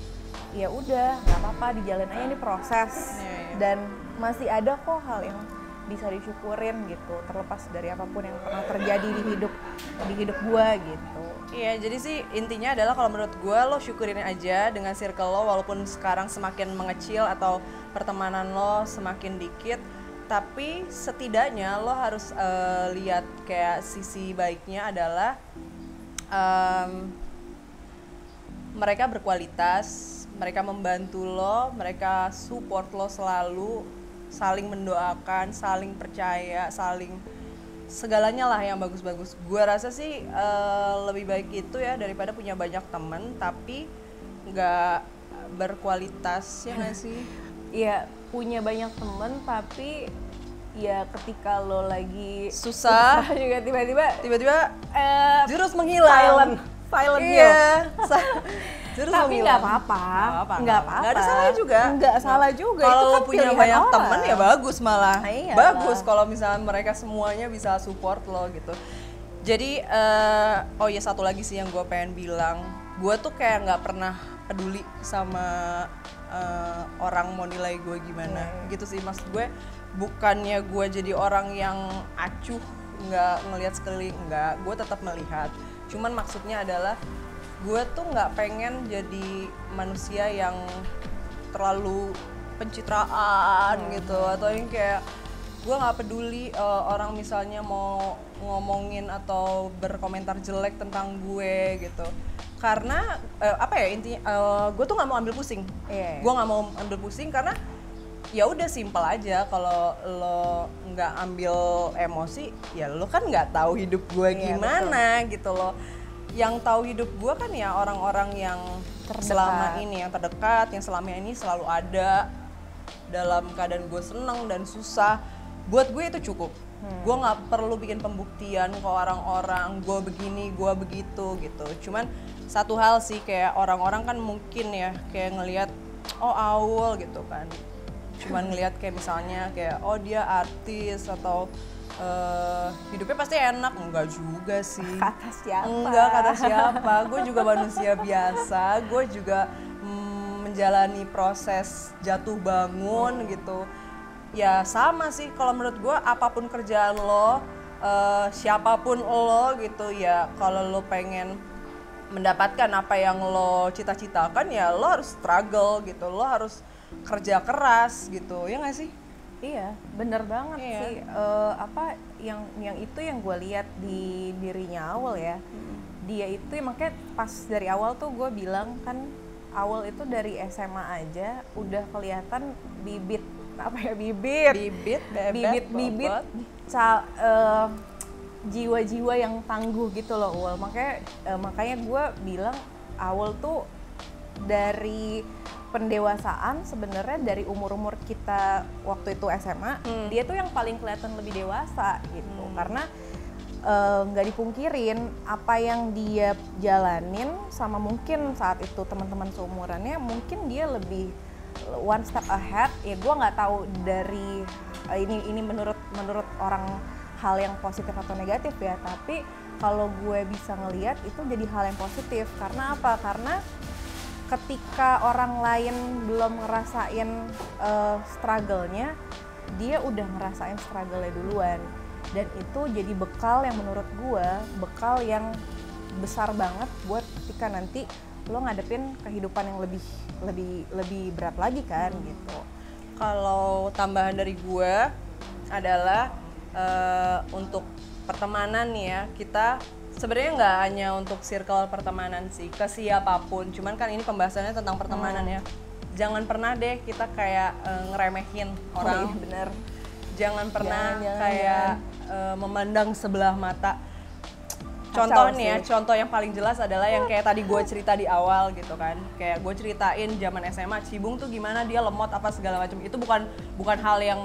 ya udah nggak apa-apa, dijalin aja, ini proses. Dan masih ada kok hal yang bisa disyukurin gitu, terlepas dari apapun yang pernah terjadi di hidup gue gitu. Iya, jadi sih intinya adalah kalau menurut gue lo syukurin aja dengan circle lo, walaupun sekarang semakin mengecil atau pertemanan lo semakin dikit, tapi setidaknya lo harus lihat kayak sisi baiknya adalah mereka berkualitas, mereka membantu lo, mereka support lo selalu, saling mendoakan, saling percaya, saling segalanya lah yang bagus-bagus. Gue rasa sih lebih baik itu ya daripada punya banyak temen tapi nggak berkualitas, ya nggak sih? Iya, punya banyak temen tapi ya ketika lo lagi susah juga tiba-tiba jurus menghilang. Silent iya. Jurus tapi nggak apa-apa. Nggak ada salah juga. Nggak salah juga. Kalau itu lo kan punya banyak temen ya bagus malah. Iya bagus kalau misalnya mereka semuanya bisa support lo gitu. Jadi oh ya satu lagi sih yang gue pengen bilang, gue tuh kayak nggak pernah peduli sama orang mau nilai gue gimana gitu sih. Maksud gue bukannya gue jadi orang yang acuh nggak ngelihat sekeliling, nggak, gue tetap melihat. Cuman maksudnya adalah gue tuh nggak pengen jadi manusia yang terlalu pencitraan gitu, atau yang kayak gue nggak peduli orang misalnya mau ngomongin atau berkomentar jelek tentang gue gitu. Karena intinya gue tuh nggak mau ambil pusing. Gue nggak mau ambil pusing karena ya udah simpel aja. Kalau lo nggak ambil emosi ya lo kan nggak tahu hidup gue gimana gitu loh. Yang tahu hidup gue kan ya orang-orang yang selama ini, yang terdekat, yang selama ini selalu ada dalam keadaan gue seneng dan susah. Buat gue itu cukup. Gue nggak perlu bikin pembuktian ke orang-orang gue begini, gue begitu gitu. Cuman satu hal sih, kayak orang-orang kan mungkin ya kayak ngelihat oh Aul gitu kan, cuman ngelihat kayak misalnya kayak oh dia artis atau hidupnya pasti enak. Enggak juga sih. Kata siapa? Enggak kata siapa. Gue juga manusia biasa. Gue juga menjalani proses jatuh bangun gitu. Ya sama sih kalau menurut gue, apapun kerjaan lo, siapapun lo gitu ya, kalau lo pengen mendapatkan apa yang lo cita-citakan ya lo harus struggle gitu. Lo harus kerja keras gitu, ya nggak sih? Iya, bener banget sih. Yang itu yang gue lihat di dirinya Aul ya. Dia itu makanya pas dari awal tuh gue bilang kan Awal itu dari SMA aja udah kelihatan bibit bibit bebet, bobot. Jiwa-jiwa yang tangguh gitu loh Ul. Makanya gue bilang Awal tuh dari pendewasaan sebenarnya dari umur kita waktu itu SMA, dia tuh yang paling kelihatan lebih dewasa gitu. Karena nggak dipungkirin apa yang dia jalanin sama mungkin saat itu teman-teman seumurannya mungkin dia lebih one step ahead. Ya gue nggak tahu dari ini menurut orang hal yang positif atau negatif ya, tapi kalau gue bisa ngelihat itu jadi hal yang positif. Karena apa? Karena ketika orang lain belum ngerasain struggle-nya, dia udah ngerasain struggle-nya duluan. Dan itu jadi bekal yang menurut gue, bekal yang besar banget buat ketika nanti lo ngadepin kehidupan yang lebih berat lagi kan gitu. Kalau tambahan dari gue adalah untuk pertemanan nih ya, kita sebenarnya nggak hanya untuk circle pertemanan sih, ke siapapun. Cuman kan ini pembahasannya tentang pertemanan ya. Jangan pernah deh kita kayak ngeremehin orang. Oh iya bener. Jangan pernah Jangan. kayak memandang sebelah mata. Contoh nih ya, contoh yang paling jelas adalah yang kayak tadi gue cerita di awal gitu kan. Kayak gue ceritain zaman SMA, Cibung tuh gimana dia lemot apa segala macam. Itu bukan hal yang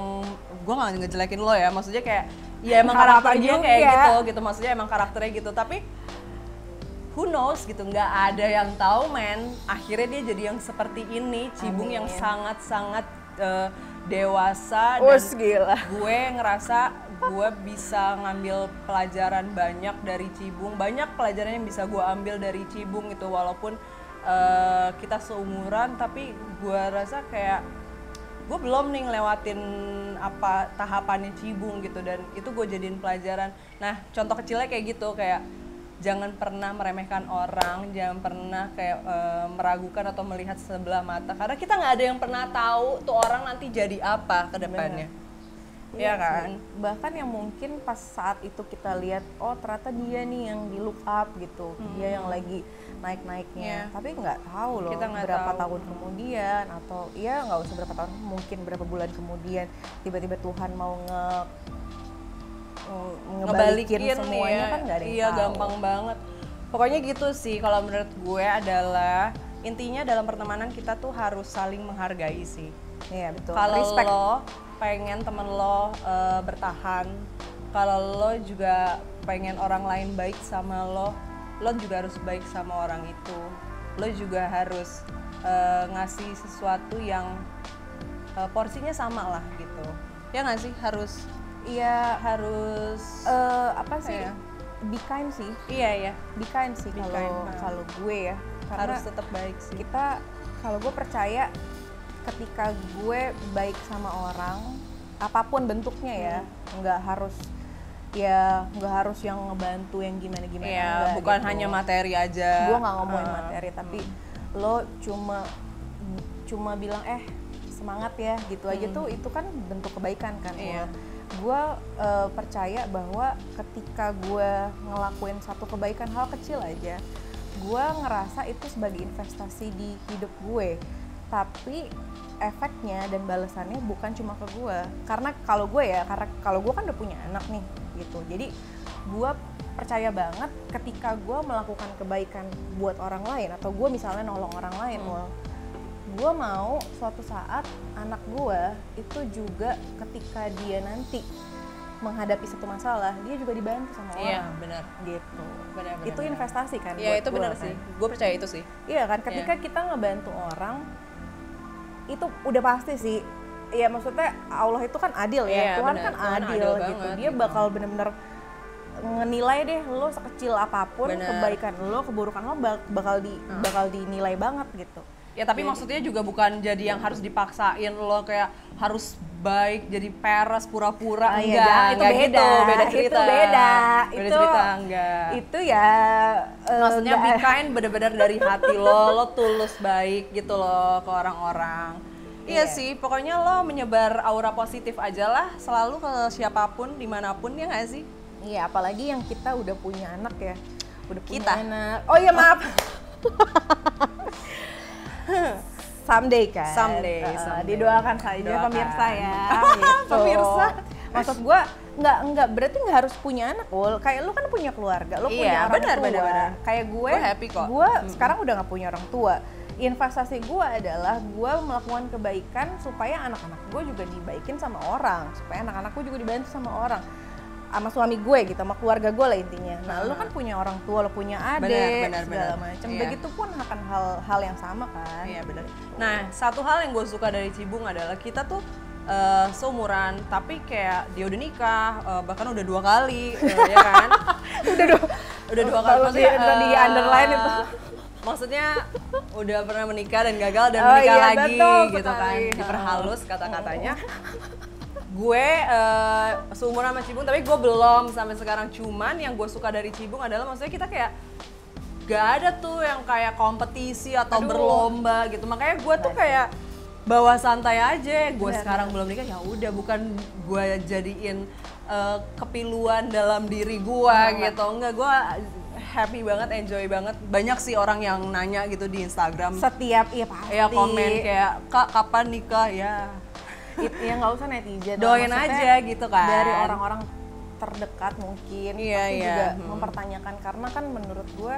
gue nggak ngejelekin lo ya. Maksudnya kayak ya emang karakternya kayak gitu. Maksudnya emang karakternya gitu. Tapi who knows gitu, nggak ada yang tahu men. Akhirnya dia jadi yang seperti ini, Cibung yang sangat-sangat dewasa. Dan gila. gue ngerasa gue bisa ngambil pelajaran banyak dari Cibung, banyak pelajaran yang bisa gue ambil dari Cibung gitu, walaupun kita seumuran, tapi gue rasa kayak gue belum nih ngelewatin apa tahapannya Cibung gitu, dan itu gue jadiin pelajaran. Nah contoh kecilnya kayak gitu, kayak jangan pernah meremehkan orang, jangan pernah kayak meragukan atau melihat sebelah mata, karena kita nggak ada yang pernah tahu tuh orang nanti jadi apa ke depannya. Iya kan? Bahkan yang mungkin pas saat itu kita lihat, oh ternyata dia nih yang di look up gitu, dia yang lagi naik-naiknya. Tapi nggak tahu loh Kita nggak berapa tahu. tahun kemudian, atau ya nggak usah berapa tahun, mungkin berapa bulan kemudian tiba-tiba Tuhan mau ngebalikin semuanya ya. kan nggak ada yang Iya tahu. gampang banget. Pokoknya gitu sih kalau menurut gue adalah intinya dalam pertemanan kita tuh harus saling menghargai sih. Iya betul. Kalau Respect. lo pengen temen lo bertahan, kalau lo juga pengen orang lain baik sama lo juga harus baik sama orang itu. Lo juga harus ngasih sesuatu yang porsinya sama lah gitu. Ya nggak sih? Harus Apa sih? Kayak, Be kind sih. iya. Be kind sih Be kind, kalau gue ya. Karena Harus tetap baik sih. kalau gue percaya ketika gue baik sama orang, apapun bentuknya ya, nggak harus yang ngebantu yang gimana Iya, enggak, bukan gitu. hanya materi aja. Gue nggak ngomongin materi, tapi lo cuma bilang semangat ya gitu aja tuh, itu kan bentuk kebaikan kan. Iya. Gue percaya bahwa ketika gue ngelakuin satu kebaikan, hal kecil aja, gue ngerasa itu sebagai investasi di hidup gue, tapi efeknya dan balasannya bukan cuma ke gue. Karena kalau gue kan udah punya anak nih gitu, jadi gue percaya banget ketika gue melakukan kebaikan buat orang lain, atau gue misalnya nolong orang lain, gue mau suatu saat anak gue itu juga ketika dia nanti menghadapi satu masalah, dia juga dibantu sama orang. Iya, benar. Gitu. Benar. Itu investasi kan. Iya, buat itu gua, benar kan. sih. Gue percaya itu sih. Iya kan, ketika kita ngebantu orang, itu udah pasti sih. Ya maksudnya Allah itu kan adil ya, Iya, Tuhan benar. kan Tuhan adil adil gitu. banget, Dia gitu. bakal bener-bener ngenilai deh lo sekecil apapun, Benar. kebaikan lo, keburukan lo bakal dinilai banget gitu. Ya tapi maksudnya juga bukan jadi yang harus dipaksain lo kayak harus baik jadi peres pura-pura, enggak itu gitu, beda cerita. Itu beda cerita, enggak. Itu ya Maksudnya be enggak. kind bener-bener dari hati lo tulus baik gitu loh ke orang-orang. Iya sih, pokoknya lo menyebar aura positif aja lah selalu ke siapapun, dimanapun, ya nggak sih? Iya, apalagi yang kita udah punya anak ya, udah punya Kita? anak. Oh iya maaf. someday kan. Someday. Didoakan saja Doakan. pemirsa ya. Gitu. Pemirsa. Maksud gue nggak berarti nggak harus punya anak, Ul. Kayak lu kan punya keluarga, lu punya orang benar, tua. benar. Kayak gue happy kok. Gue sekarang udah nggak punya orang tua. Investasi gue adalah gue melakukan kebaikan supaya anak-anak gue juga dibaikin sama orang, supaya anak-anak gue juga dibantu sama orang, sama suami gue gitu, sama keluarga gue lah intinya. Nah, lu kan punya orang tua, lu punya adik, segala macam. Iya. Begitupun akan hal yang sama kan. Iya benar. Nah, satu hal yang gue suka dari Cibung adalah kita tuh seumuran, tapi kayak dia udah nikah, bahkan udah 2 kali, ya kan? udah 2 kali. Maksudnya di underline itu. Maksudnya udah pernah menikah dan gagal dan menikah lagi, betul gitu kan? sekali. Diperhalus kata-katanya. Gue seumuran sama Cibung, tapi gue belum sampai sekarang. Cuman yang gue suka dari Cibung adalah maksudnya kita kayak gak ada tuh yang kayak kompetisi atau berlomba gitu. Makanya gue tuh kayak bawa santai aja. Gue sekarang belum nikah, ya udah, bukan gue jadiin kepiluan dalam diri gue gitu. Enggak, gue happy banget, enjoy banget. Banyak sih orang yang nanya gitu di Instagram. Setiap pasti. Ya komen kayak, "Kak, kapan nikah?" Ya Ya nggak usah netizen. doain Maksudnya aja gitu kan. dari orang-orang terdekat mungkin Iya, pasti iya. juga mempertanyakan, karena kan menurut gue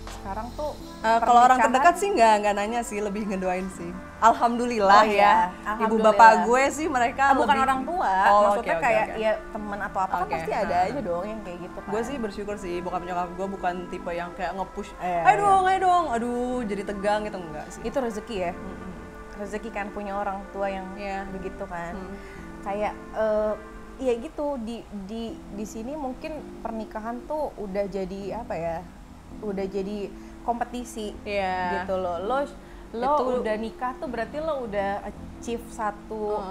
sekarang tuh kalau orang pernikahan- terdekat sih nggak nanya sih, lebih ngedoain sih. Alhamdulillah Oh, ya. iya. Ibu Alhamdulillah. bapak gue sih mereka bukan lebih- orang tua, Oh, maksudnya oke, kayak oke. ya teman atau apa kan Oke, pasti ada aja dong yang kayak gitu kan. Gue sih bersyukur sih, bokap nyokap gue bukan tipe yang kayak nge-push, Iya, ayo dong, aduh jadi tegang gitu, enggak sih. Itu rezeki ya. Rezeki kan punya orang tua yang Iya. begitu kan. Kayak ya gitu di sini mungkin pernikahan tuh udah jadi apa ya? Udah jadi kompetisi. Iya. Gitu loh. Lo Itu- udah nikah tuh berarti lo udah achieve satu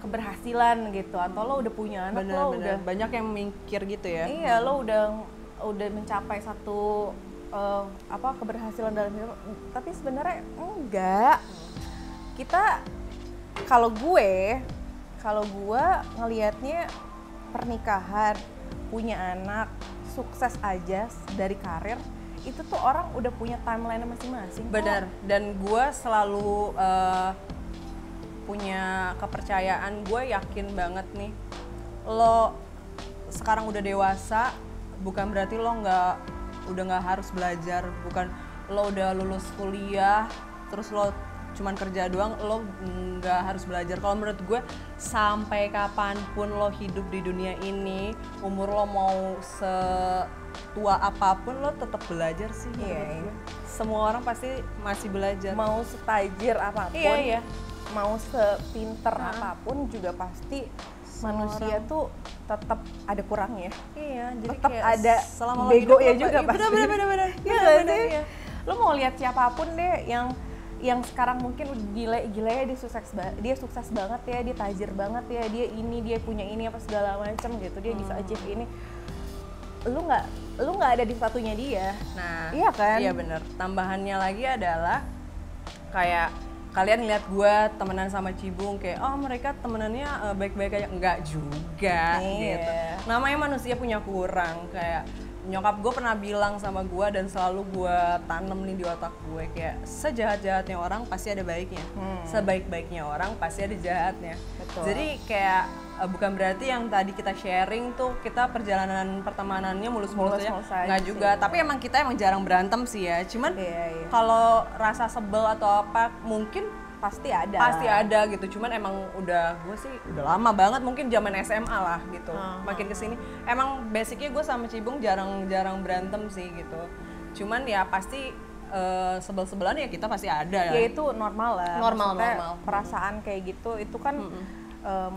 keberhasilan gitu, atau lo udah punya anak, lo udah Bener-bener banyak yang mikir gitu ya. iya, lo udah mencapai satu keberhasilan dalam hidup. Tapi sebenarnya enggak. Kita kalau gue ngelihatnya pernikahan, punya anak, sukses aja dari karir, itu tuh orang udah punya timeline masing-masing. Benar, dan gue selalu punya kepercayaan, gue yakin banget nih, lo sekarang udah dewasa, bukan berarti lo udah nggak harus belajar, bukan lo udah lulus kuliah, terus lo cuman kerja doang, lo nggak harus belajar. Kalau menurut gue, sampai kapanpun lo hidup di dunia ini, umur lo mau setua apapun, lo tetap belajar sih. Iya, menurut gue. Semua orang pasti masih belajar. Mau setajir apapun, Iya. mau sepinter apapun juga pasti manusia tuh tetap ada kurangnya. Iya, jadi Tetap kayak ada selama lo bego hidup ya lo- juga iya, pasti. bener. Iya nggak sih? Lo mau lihat siapapun deh yang sekarang mungkin udah gila ya, dia sukses banget ya, dia tajir banget ya, dia punya ini apa segala macam gitu, dia bisa achieve ini. Lu nggak ada di sepatunya dia. Nah, Iya kan? Iya bener. Tambahannya lagi adalah kayak kalian lihat gue temenan sama Cibung kayak, oh mereka temenannya baik-baik aja. Enggak juga Iya. gitu. Namanya manusia punya kurang. Kayak nyokap gue pernah bilang sama gue dan selalu gue tanem nih di otak gue, kayak sejahat-jahatnya orang pasti ada baiknya, sebaik-baiknya orang pasti ada jahatnya. Betul. Jadi kayak bukan berarti yang tadi kita sharing tuh kita perjalanan pertemanannya mulus-mulus aja, Mulus-mulus aja nggak sih. juga. Tapi emang kita jarang berantem sih ya. Cuman Iya. kalau rasa sebel atau apa mungkin Pasti ada gitu. Cuman emang gue sih udah lama banget, mungkin zaman SMA lah gitu. Makin kesini emang basicnya gue sama Cibung jarang berantem sih gitu. Cuman ya pasti sebel-sebelan ya kita pasti ada Ya itu normal lah. Normal. Maksudnya perasaan kayak gitu itu kan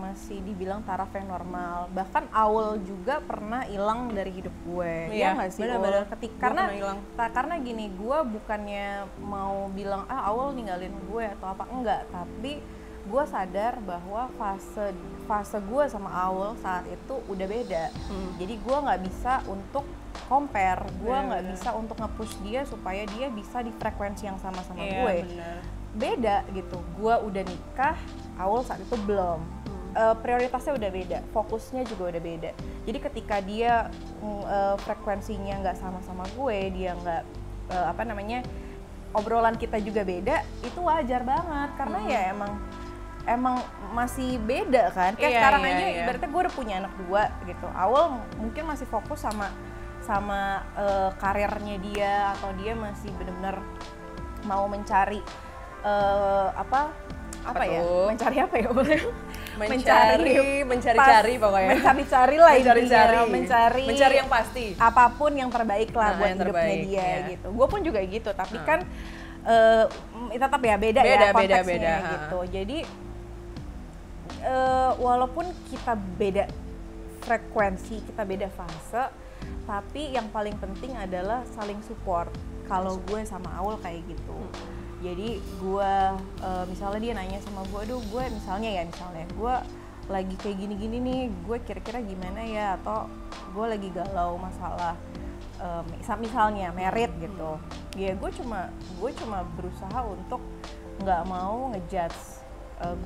masih dibilang taraf yang normal. Bahkan Aul juga pernah hilang dari hidup gue. Iya, Nggak sih? bener-bener. Ul? Gue Karena pernah hilang. karena gini, gue bukannya mau bilang Aul ninggalin gue atau apa, enggak, tapi gue sadar bahwa fase gue sama Aul saat itu udah beda. Jadi gue nggak bisa untuk compare, gue nggak bisa untuk nge-push dia supaya dia bisa di frekuensi yang sama-sama Iya, gue. bener. Beda gitu. Gue udah nikah, Aul saat itu belum. Prioritasnya udah beda, fokusnya juga udah beda. Jadi ketika dia frekuensinya nggak sama-sama gue, dia nggak obrolan kita juga beda, itu wajar banget karena ya emang masih beda kan. Kayak sekarang aja ibaratnya gue udah punya anak 2 gitu. Awal mungkin masih fokus sama karirnya dia, atau dia masih benar-benar mau mencari mencari apa ya boleh mencari pokoknya mencari-cari lah mencari yang pasti apapun yang terbaik lah buat hidupnya dia gitu. Gue pun juga gitu, tapi kan tetap ya beda konteksnya gitu. Jadi walaupun kita beda frekuensi, kita beda fase, tapi yang paling penting adalah saling support. Kalau gue sama Aul kayak gitu. Jadi gue misalnya dia nanya sama gue, aduh gue misalnya gue lagi kayak gini-gini nih, gue kira-kira gimana ya, atau gue lagi galau masalah misalnya merit gitu. Ya gue cuma berusaha untuk nggak mau ngejudge.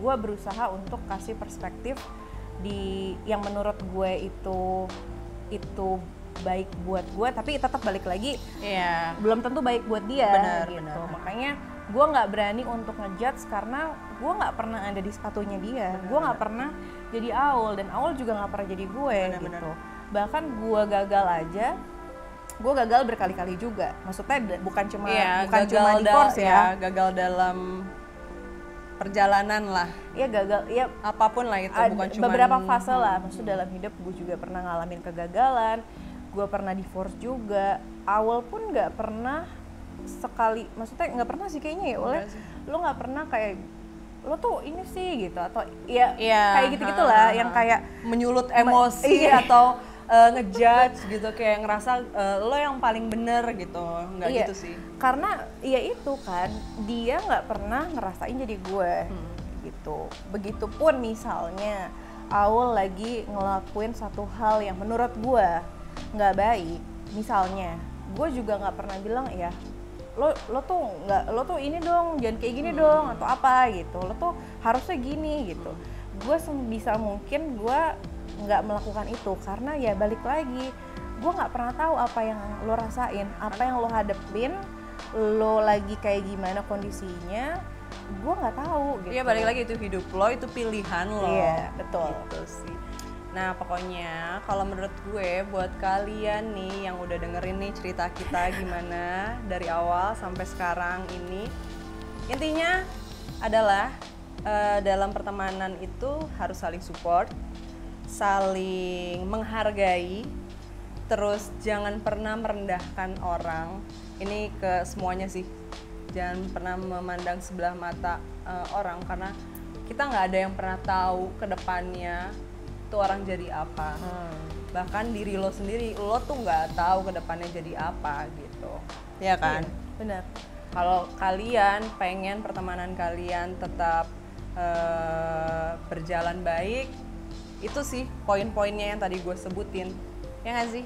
Gue berusaha untuk kasih perspektif yang menurut gue itu baik buat gue, tapi tetap balik lagi belum tentu baik buat dia gitu. Makanya gue nggak berani untuk ngejudge karena gue nggak pernah ada di sepatunya dia. Gue nggak pernah jadi Aul, dan Aul juga nggak pernah jadi gue gitu. Bahkan gue gagal berkali-kali juga. Maksudnya bukan cuma divorce ya, gagal dalam perjalanan lah. Iya gagal, ya apapun lah itu, bukan cuma beberapa fase lah. Maksudnya dalam hidup gue juga pernah ngalamin kegagalan, gue pernah divorce juga. Awal pun nggak pernah sekali, maksudnya nggak pernah sih kayaknya ya, lo nggak pernah kayak lo tuh ini sih gitu, atau kayak gitu-gitulah yang kayak menyulut emosi atau ngejudge gitu, kayak ngerasa lo yang paling bener gitu, nggak gitu sih. Karena ya itu kan, dia nggak pernah ngerasain jadi gue gitu. Begitupun misalnya Aul lagi ngelakuin satu hal yang menurut gue nggak baik, misalnya gue juga nggak pernah bilang ya lo tuh ini dong, jangan kayak gini dong, atau apa gitu, lo tuh harusnya gini gitu. Gue sebisa mungkin gue nggak melakukan itu, karena ya balik lagi, gue nggak pernah tahu apa yang lo rasain, apa yang lo hadepin, lo lagi kayak gimana kondisinya, gue nggak tahu gitu. Iya, balik lagi, itu hidup lo, itu pilihan lo. Iya, betul. Gitu sih. Nah pokoknya kalau menurut gue, buat kalian nih yang udah dengerin nih cerita kita gimana dari awal sampai sekarang ini, intinya adalah dalam pertemanan itu harus saling support, saling menghargai, terus jangan pernah merendahkan orang. Ini ke semuanya sih, jangan pernah memandang sebelah mata orang, karena kita nggak ada yang pernah tahu ke depannya tuh orang jadi apa. Bahkan diri lo sendiri, lo tuh nggak tahu ke depannya jadi apa gitu, ya kan? Iya, benar. Kalau kalian pengen pertemanan kalian tetap berjalan baik, itu sih poin-poinnya yang tadi gue sebutin, ya nggak sih?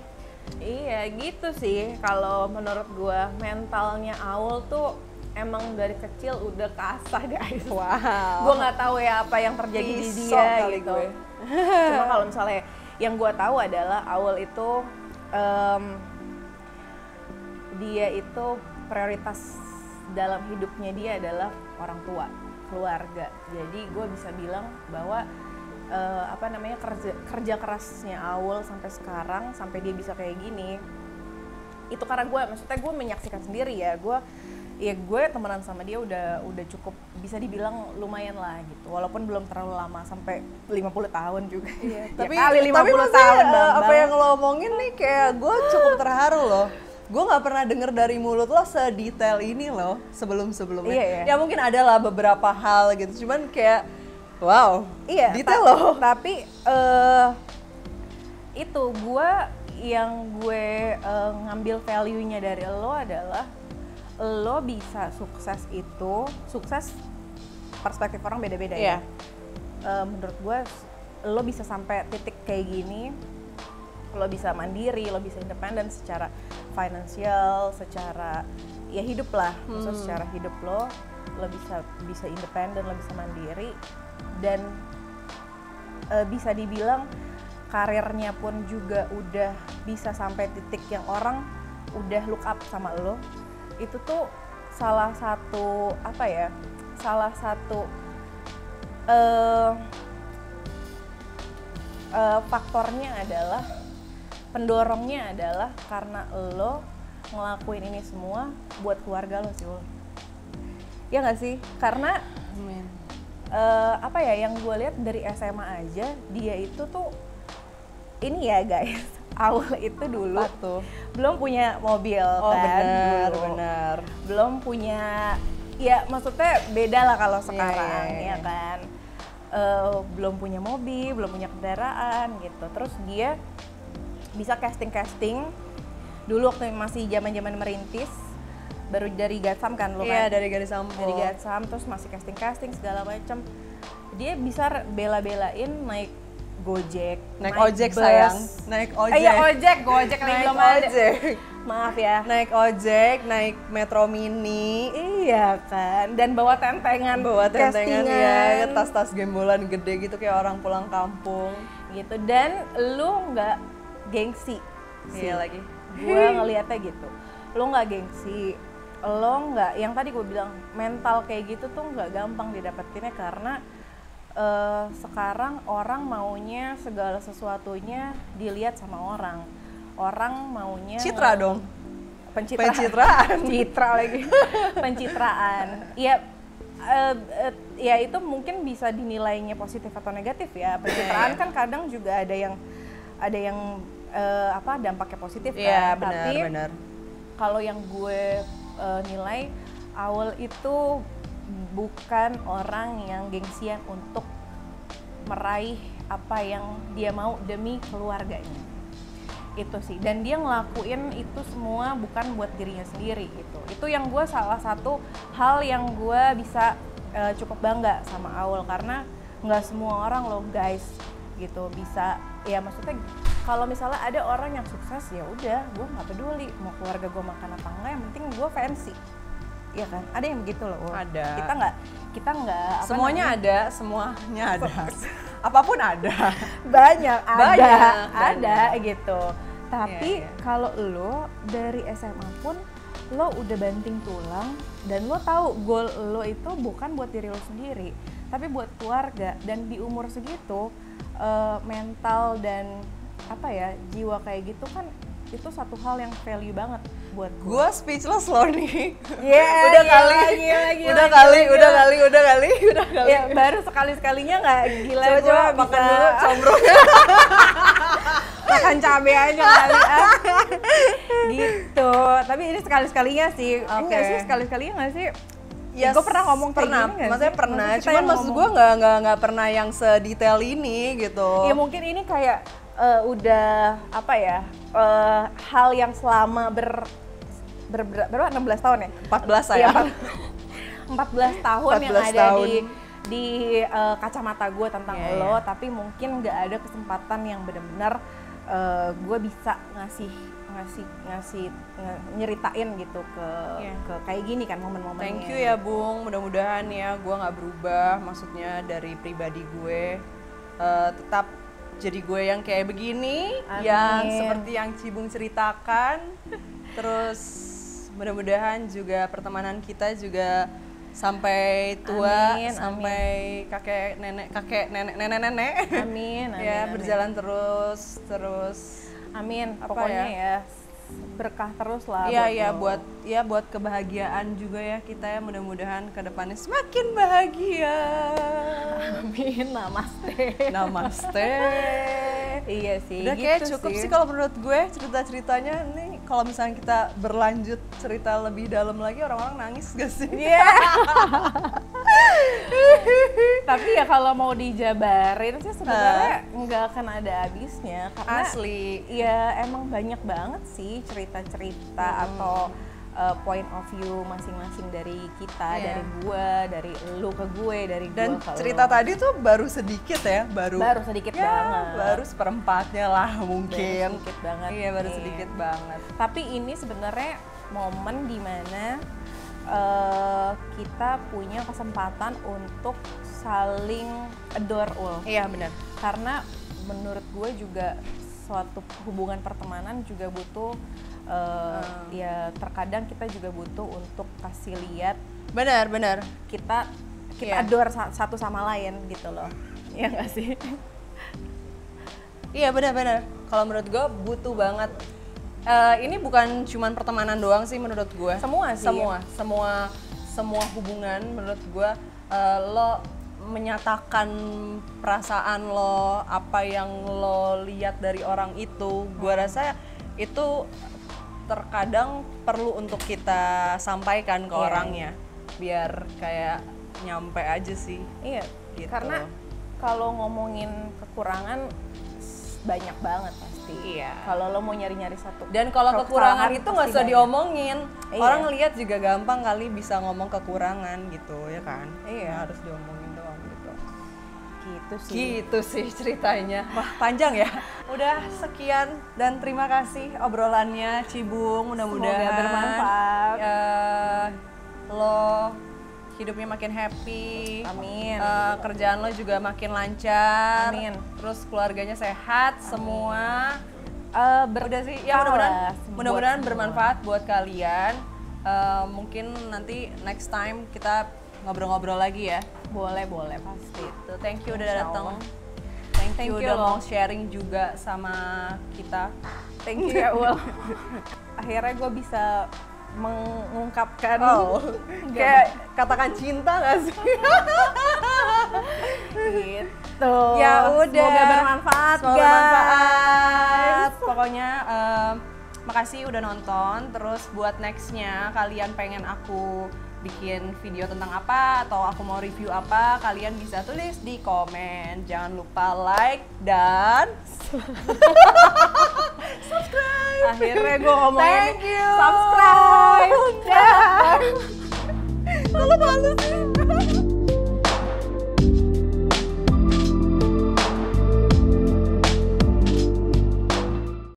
Iya gitu sih. Kalau menurut gue, mentalnya Aul tuh emang dari kecil udah kasar guys. Wow. Gue nggak tahu ya apa yang terjadi di dia gitu. Cuma kalau misalnya yang gue tahu adalah Aul itu dia itu prioritas dalam hidupnya dia adalah orang tua, keluarga. Jadi gue bisa bilang bahwa kerja kerasnya Aul sampai sekarang, sampai dia bisa kayak gini, itu karena maksudnya gue menyaksikan sendiri ya. Gue temenan sama dia udah cukup bisa dibilang lumayan lah gitu, walaupun belum terlalu lama, sampai 50 tahun juga. Iya, tapi kali 50 tapi tahun apa yang lo omongin nih kayak gue cukup terharu loh. Gue nggak pernah denger dari mulut lo sedetail ini loh sebelum-sebelumnya. Iya. Ya mungkin ada lah beberapa hal gitu, cuman kayak wow, iya, detail loh. Tapi itu gue ngambil value-nya dari lo adalah lo bisa sukses perspektif orang beda-beda ya. Menurut gue lo bisa sampai titik kayak gini, lo bisa mandiri, lo bisa independen secara finansial, secara ya hidup lah. Maksudnya secara hidup lo bisa independen, lo bisa mandiri, dan bisa dibilang karirnya pun juga udah bisa sampai titik yang orang udah look up sama lo. Itu tuh salah satu faktornya adalah, pendorongnya adalah karena lo ngelakuin ini semua buat keluarga lo sih, Ul. Ya nggak sih? Karena yang gue lihat dari SMA aja, dia itu tuh ini ya guys, Aul itu dulu belum punya mobil benar. Belum punya, ya maksudnya beda lah kalau sekarang ya kan. Belum punya mobil, belum punya kendaraan gitu. Terus dia bisa casting dulu waktu masih zaman merintis, baru dari Gatsam kan lo kan? Iya, dari Gatsam. Dari Gatsam, terus masih casting segala macam. Dia bisa bela-belain naik Gojek, naik ojek bus. Sayang, naik ojek. Iya Gojek lagi belum ada. Maaf ya. Naik ojek, naik Metro Mini. Iya kan, dan bawa tentengan ya, tas-tas gembolan gede gitu kayak orang pulang kampung gitu. Dan lu nggak gengsi sih. Iya lagi. Gue ngeliatnya gitu, lu nggak gengsi, lo nggak, yang tadi gue bilang mental kayak gitu tuh nggak gampang didapetinnya karena sekarang orang maunya segala sesuatunya dilihat sama orang maunya citra dong, pencitraan citra lagi pencitraan ya. Ya itu mungkin bisa dinilainya positif atau negatif ya. Pencitraan kan kadang juga ada yang dampaknya positif kan. Iya, Tapi benar. kalau yang gue nilai, Aul itu bukan orang yang gengsian untuk meraih apa yang dia mau demi keluarganya. Itu sih, dan dia ngelakuin itu semua bukan buat dirinya sendiri gitu. Itu yang gue, salah satu hal yang gue bisa cukup bangga sama Aul, karena nggak semua orang loh guys gitu bisa, ya maksudnya kalau misalnya ada orang yang sukses, ya udah gue nggak peduli mau keluarga gue makan apa enggak, yang penting gue fancy. Iya kan, ada yang begitu loh. Ada. Kita nggak semuanya ada. Apapun ada. Banyak ada gitu. Tapi kalau lo dari SMA pun lo udah banting tulang dan lo tahu goal lo itu bukan buat diri lo sendiri, tapi buat keluarga. Dan di umur segitu mental dan jiwa kayak gitu kan, itu satu hal yang value banget buat gue. Gue speechless loh nih. Udah kali. Ya baru sekalinya nggak gila. Coba makan dulu combronya. Makan cabe aja kali gitu. Tapi ini sekalinya sih. Enggak sih, sekalinya nggak sih? Ya, gue pernah ngomong kayak gini nggak sih? Maksudnya pernah, cuman maksud gue nggak pernah yang sedetail ini gitu. Ya mungkin ini kayak udah hal yang selama berapa 16 tahun ya? 14 saya. 14 tahun 14 yang ada tahun. di kacamata gue tentang lo, tapi mungkin nggak ada kesempatan yang benar-benar gue bisa ngasih nyeritain gitu ke kayak gini kan, momen-momennya. Thank you ya Bung, mudah-mudahan ya gue nggak berubah, maksudnya dari pribadi gue tetap jadi gue yang kayak begini. Amin. Yang seperti yang Cibung ceritakan. Terus mudah-mudahan juga pertemanan kita juga sampai tua, sampai kakek nenek. Amin. Ya, berjalan terus. Amin. Pokoknya ya berkah terus lah. Iya, buat kebahagiaan juga ya kita ya, mudah-mudahan ke depannya semakin bahagia. Amin. Namaste. Iya sih. Udah gitu kayak cukup sih kalau menurut gue cerita-ceritanya nih. Kalau misalnya kita berlanjut cerita lebih dalam lagi, orang-orang nangis gak sih? Iya. Tapi ya kalau mau dijabarin sih sebenarnya nggak akan ada habisnya, karena asli. Ya emang banyak banget sih cerita-cerita atau point of view masing-masing dari kita, dari gua, dari lu ke gue, dari dan gua ke cerita lu. tadi tuh baru sedikit ya, baru sedikit ya, banget, baru seperempatnya lah mungkin. Baru sedikit banget. Iya, baru sedikit banget. Tapi ini sebenarnya momen dimana kita punya kesempatan untuk saling adore. Iya benar. Karena menurut gue juga suatu hubungan pertemanan juga butuh Ya terkadang kita juga butuh untuk kasih lihat Benar. kita Iya. adore satu sama lain gitu loh. Iya nggak sih? Iya benar. Kalau menurut gue butuh banget. Ini bukan cuman pertemanan doang sih menurut gue. Semua sih. Semua hubungan menurut gue lo menyatakan perasaan lo, apa yang lo lihat dari orang itu, gue rasa itu terkadang perlu untuk kita sampaikan ke Iya. orangnya, biar kayak nyampe aja sih. Iya, Gitu. karena kalau ngomongin kekurangan banyak banget pasti. Iya. Kalau lo mau nyari-nyari satu. Dan kalau kesalahan kekurangan itu nggak pasti usah banyak. diomongin. Iya. Orang ngelihat juga gampang kali bisa ngomong kekurangan gitu ya kan. Iya. Nggak harus diomongin doang gitu. Gitu sih. Gitu sih ceritanya. Wah panjang ya. Udah sekian dan terima kasih obrolannya Cibung. Mudah-mudahan Semoga bermanfaat. Lo hidupnya makin happy. Amin. Kerjaan lo juga makin lancar. Amin. Terus keluarganya sehat semua. Udah sih, ya Berkah lah mudah-mudahan buat semua. bermanfaat buat kalian. Mungkin nanti next time kita ngobrol-ngobrol lagi ya. Boleh pasti. Gitu. Thank you udah Insya datang. Allah. Thank you you udah loh. mau sharing juga sama kita. Thank you ya Ul. Akhirnya gue bisa mengungkapkan Kayak katakan cinta gak sih? gitu. Ya udah. Semoga bermanfaat, Semoga guys. bermanfaat. Pokoknya makasih udah nonton. Terus buat nextnya kalian pengen aku bikin video tentang apa atau aku mau review apa, kalian bisa tulis di komen. Jangan lupa like dan subscribe. Akhirnya gue ngomongin Thank you. subscribe. Dah. Kalau malu sih.